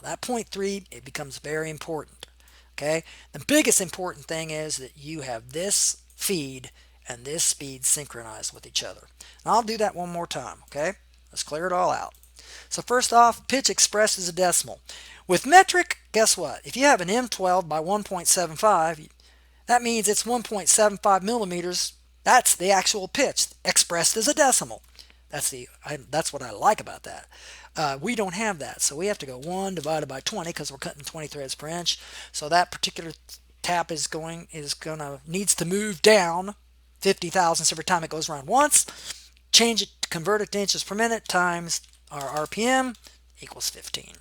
That 0.3, it becomes very important. Okay, the biggest important thing is that you have this feed and this speed synchronized with each other. And I'll do that one more time. Okay, let's clear it all out. So first off, pitch expressed as a decimal. With metric, guess what? If you have an M12 by 1.75, that means it's 1.75 millimeters. That's the actual pitch expressed as a decimal. That's what I like about that. We don't have that, so we have to go 1 divided by 20, because we're cutting 20 threads per inch. So that particular tap needs to move down 50 thousandths every time it goes around once. Change it, convert it to inches per minute times our RPM equals 15.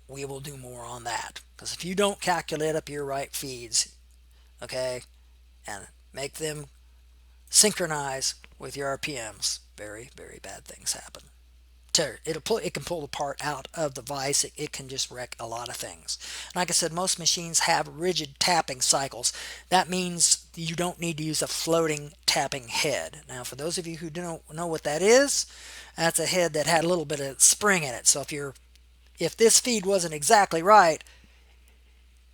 We will do more on that, because if you don't calculate up your right feeds, okay, and make them synchronize with your RPMs, very, very bad things happen. It can pull the part out of the vise. It can just wreck a lot of things. Like I said, most machines have rigid tapping cycles. That means you don't need to use a floating tapping head. Now, for those of you who don't know what that is, that's a head that had a little bit of spring in it. So if this feed wasn't exactly right,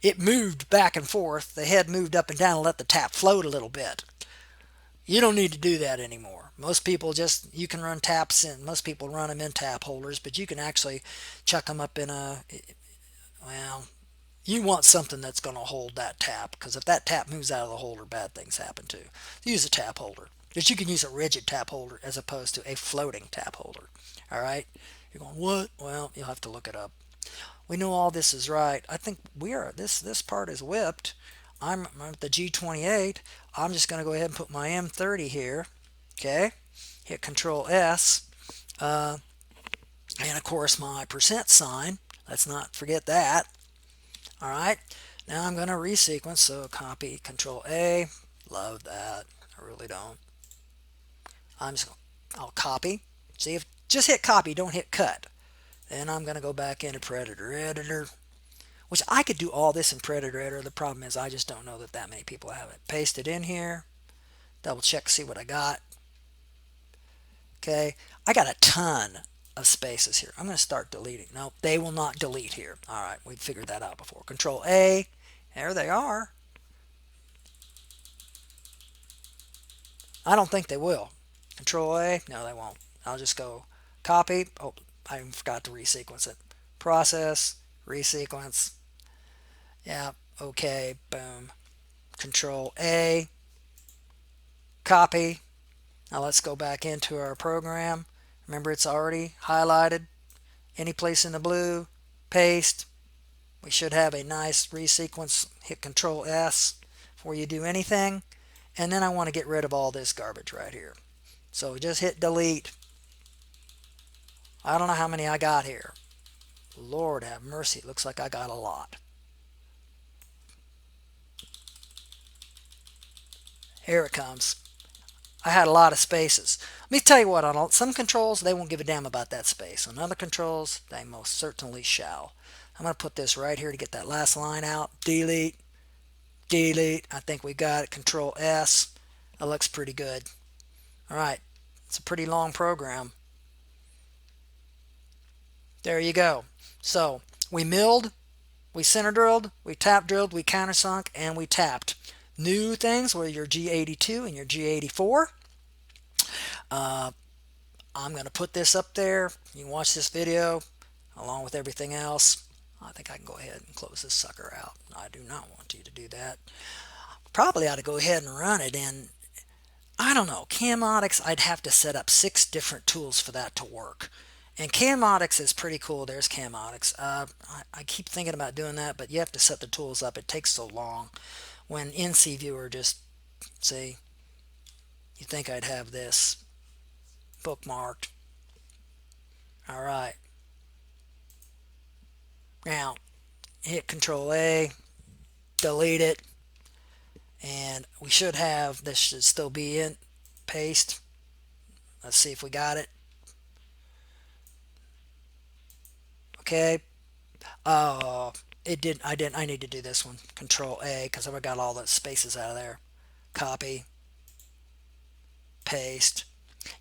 it moved back and forth. The head moved up and down and let the tap float a little bit. You don't need to do that anymore. Most people you can run taps in, most people run them in tap holders, but you can actually chuck them up in you want something that's going to hold that tap, because if that tap moves out of the holder, bad things happen too. Use a tap holder. But you can use a rigid tap holder as opposed to a floating tap holder. All right? You're going, what? Well, you'll have to look it up. We know all this is right. I think this part is whipped. I'm at the G28. I'm just going to go ahead and put my M30 here. Okay, hit Control S, and of course my percent sign. Let's not forget that. All right, now I'm going to resequence. So copy, Control A. Love that. I really don't. I'll copy. Just hit copy. Don't hit cut. Then I'm going to go back into Predator Editor. which I could do all this in Predator Editor. The problem is I just don't know that many people have it. Paste it in here, double check, see what I got. Okay, I got a ton of spaces here. I'm going to start deleting. No, they will not delete here. All right, we figured that out before. Control A, there they are. I don't think they will. Control A, no, they won't. I'll just go copy. Oh, I forgot to resequence it. Process, resequence. Yeah, okay, boom. Control A, copy. Now let's go back into our program. Remember, it's already highlighted. Any place in the blue, paste. We should have a nice resequence. Hit Control S before you do anything. And then I want to get rid of all this garbage right here. So just hit delete. I don't know how many I got here. Lord have mercy, it looks like I got a lot. Here it comes. I had a lot of spaces. Let me tell you what, on some controls, they won't give a damn about that space. On other controls, they most certainly shall. I'm going to put this right here to get that last line out. Delete, delete. I think we got it. Control S. That looks pretty good. All right. It's a pretty long program. There you go. So we milled, we center drilled, we tap drilled, we countersunk, and we tapped. New things were your G82 and your G84. I'm going to put this up there. You can watch this video along with everything else. I think I can go ahead and close this sucker out. I do not want you to do that. Probably ought to go ahead and run it in, I don't know, Camotix. I'd have to set up 6 different tools for that to work. And Camotix is pretty cool. There's Camotix. I keep thinking about doing that, but you have to set the tools up. It takes so long. When NC Viewer, just see, you think I'd have this bookmarked. All right. Now, hit Control A, delete it, and we should have, this should still be in, paste. Let's see if we got it. Okay. It didn't. I need to do this one. Control A, because I've got all the spaces out of there. Copy. Paste.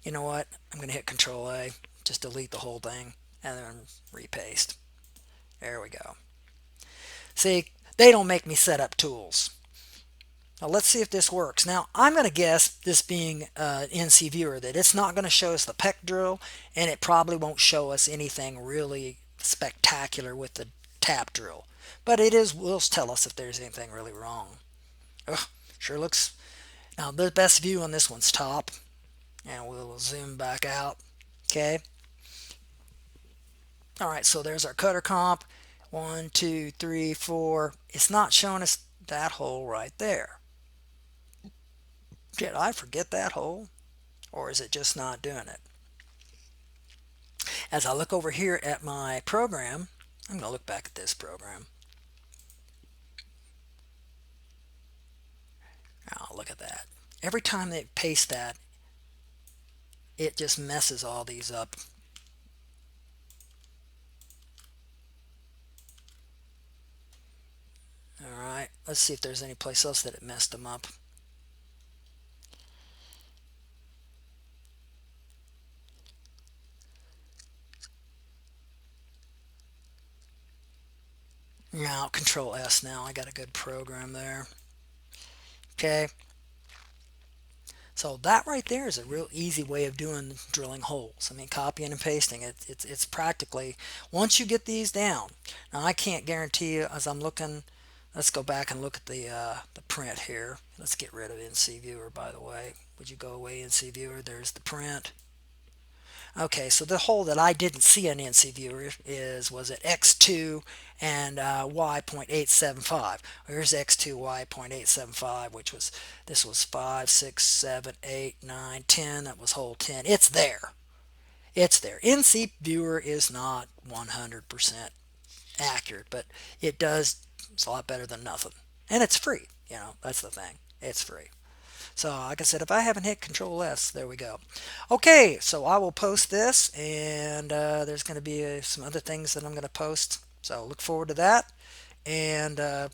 You know what? I'm going to hit Control A. Just delete the whole thing. And then repaste. There we go. See, they don't make me set up tools. Now let's see if this works. Now I'm going to guess, this being NC Viewer, that it's not going to show us the peck drill, and it probably won't show us anything really spectacular with the tap drill. But will tell us if there's anything really wrong. Ugh, sure looks. Now the best view on this one's top, and we'll zoom back out. Okay. All right, so there's our cutter comp. 1, 2, 3, 4. It's not showing us that hole right there. Did I forget that hole? Or is it just not doing it? As I look over here at my program, I'm going to look back at this program. Now look at that. Every time they paste that, it just messes all these up. Alright, let's see if there's any place else that it messed them up. Now, Control S now. I got a good program there. Okay. So that right there is a real easy way of doing drilling holes. I mean, copying and pasting. It's practically, once you get these down. Now, I can't guarantee you, as I'm looking, let's go back and look at the print here. Let's get rid of NC Viewer, by the way. Would you go away, NC Viewer? There's the print. Okay, so the hole that I didn't see on NC Viewer was at X2 and Y.875. Here's X2, Y.875, this was 5, 6, 7, 8, 9, 10. That was hole 10. It's there. It's there. NC Viewer is not 100% accurate, but it's a lot better than nothing. And it's free. That's the thing. It's free. So like I said, if I haven't hit Control S, there we go. Okay, so I will post this, and there's going to be some other things that I'm going to post. So look forward to that. And other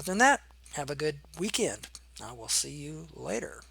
than that, have a good weekend. I will see you later.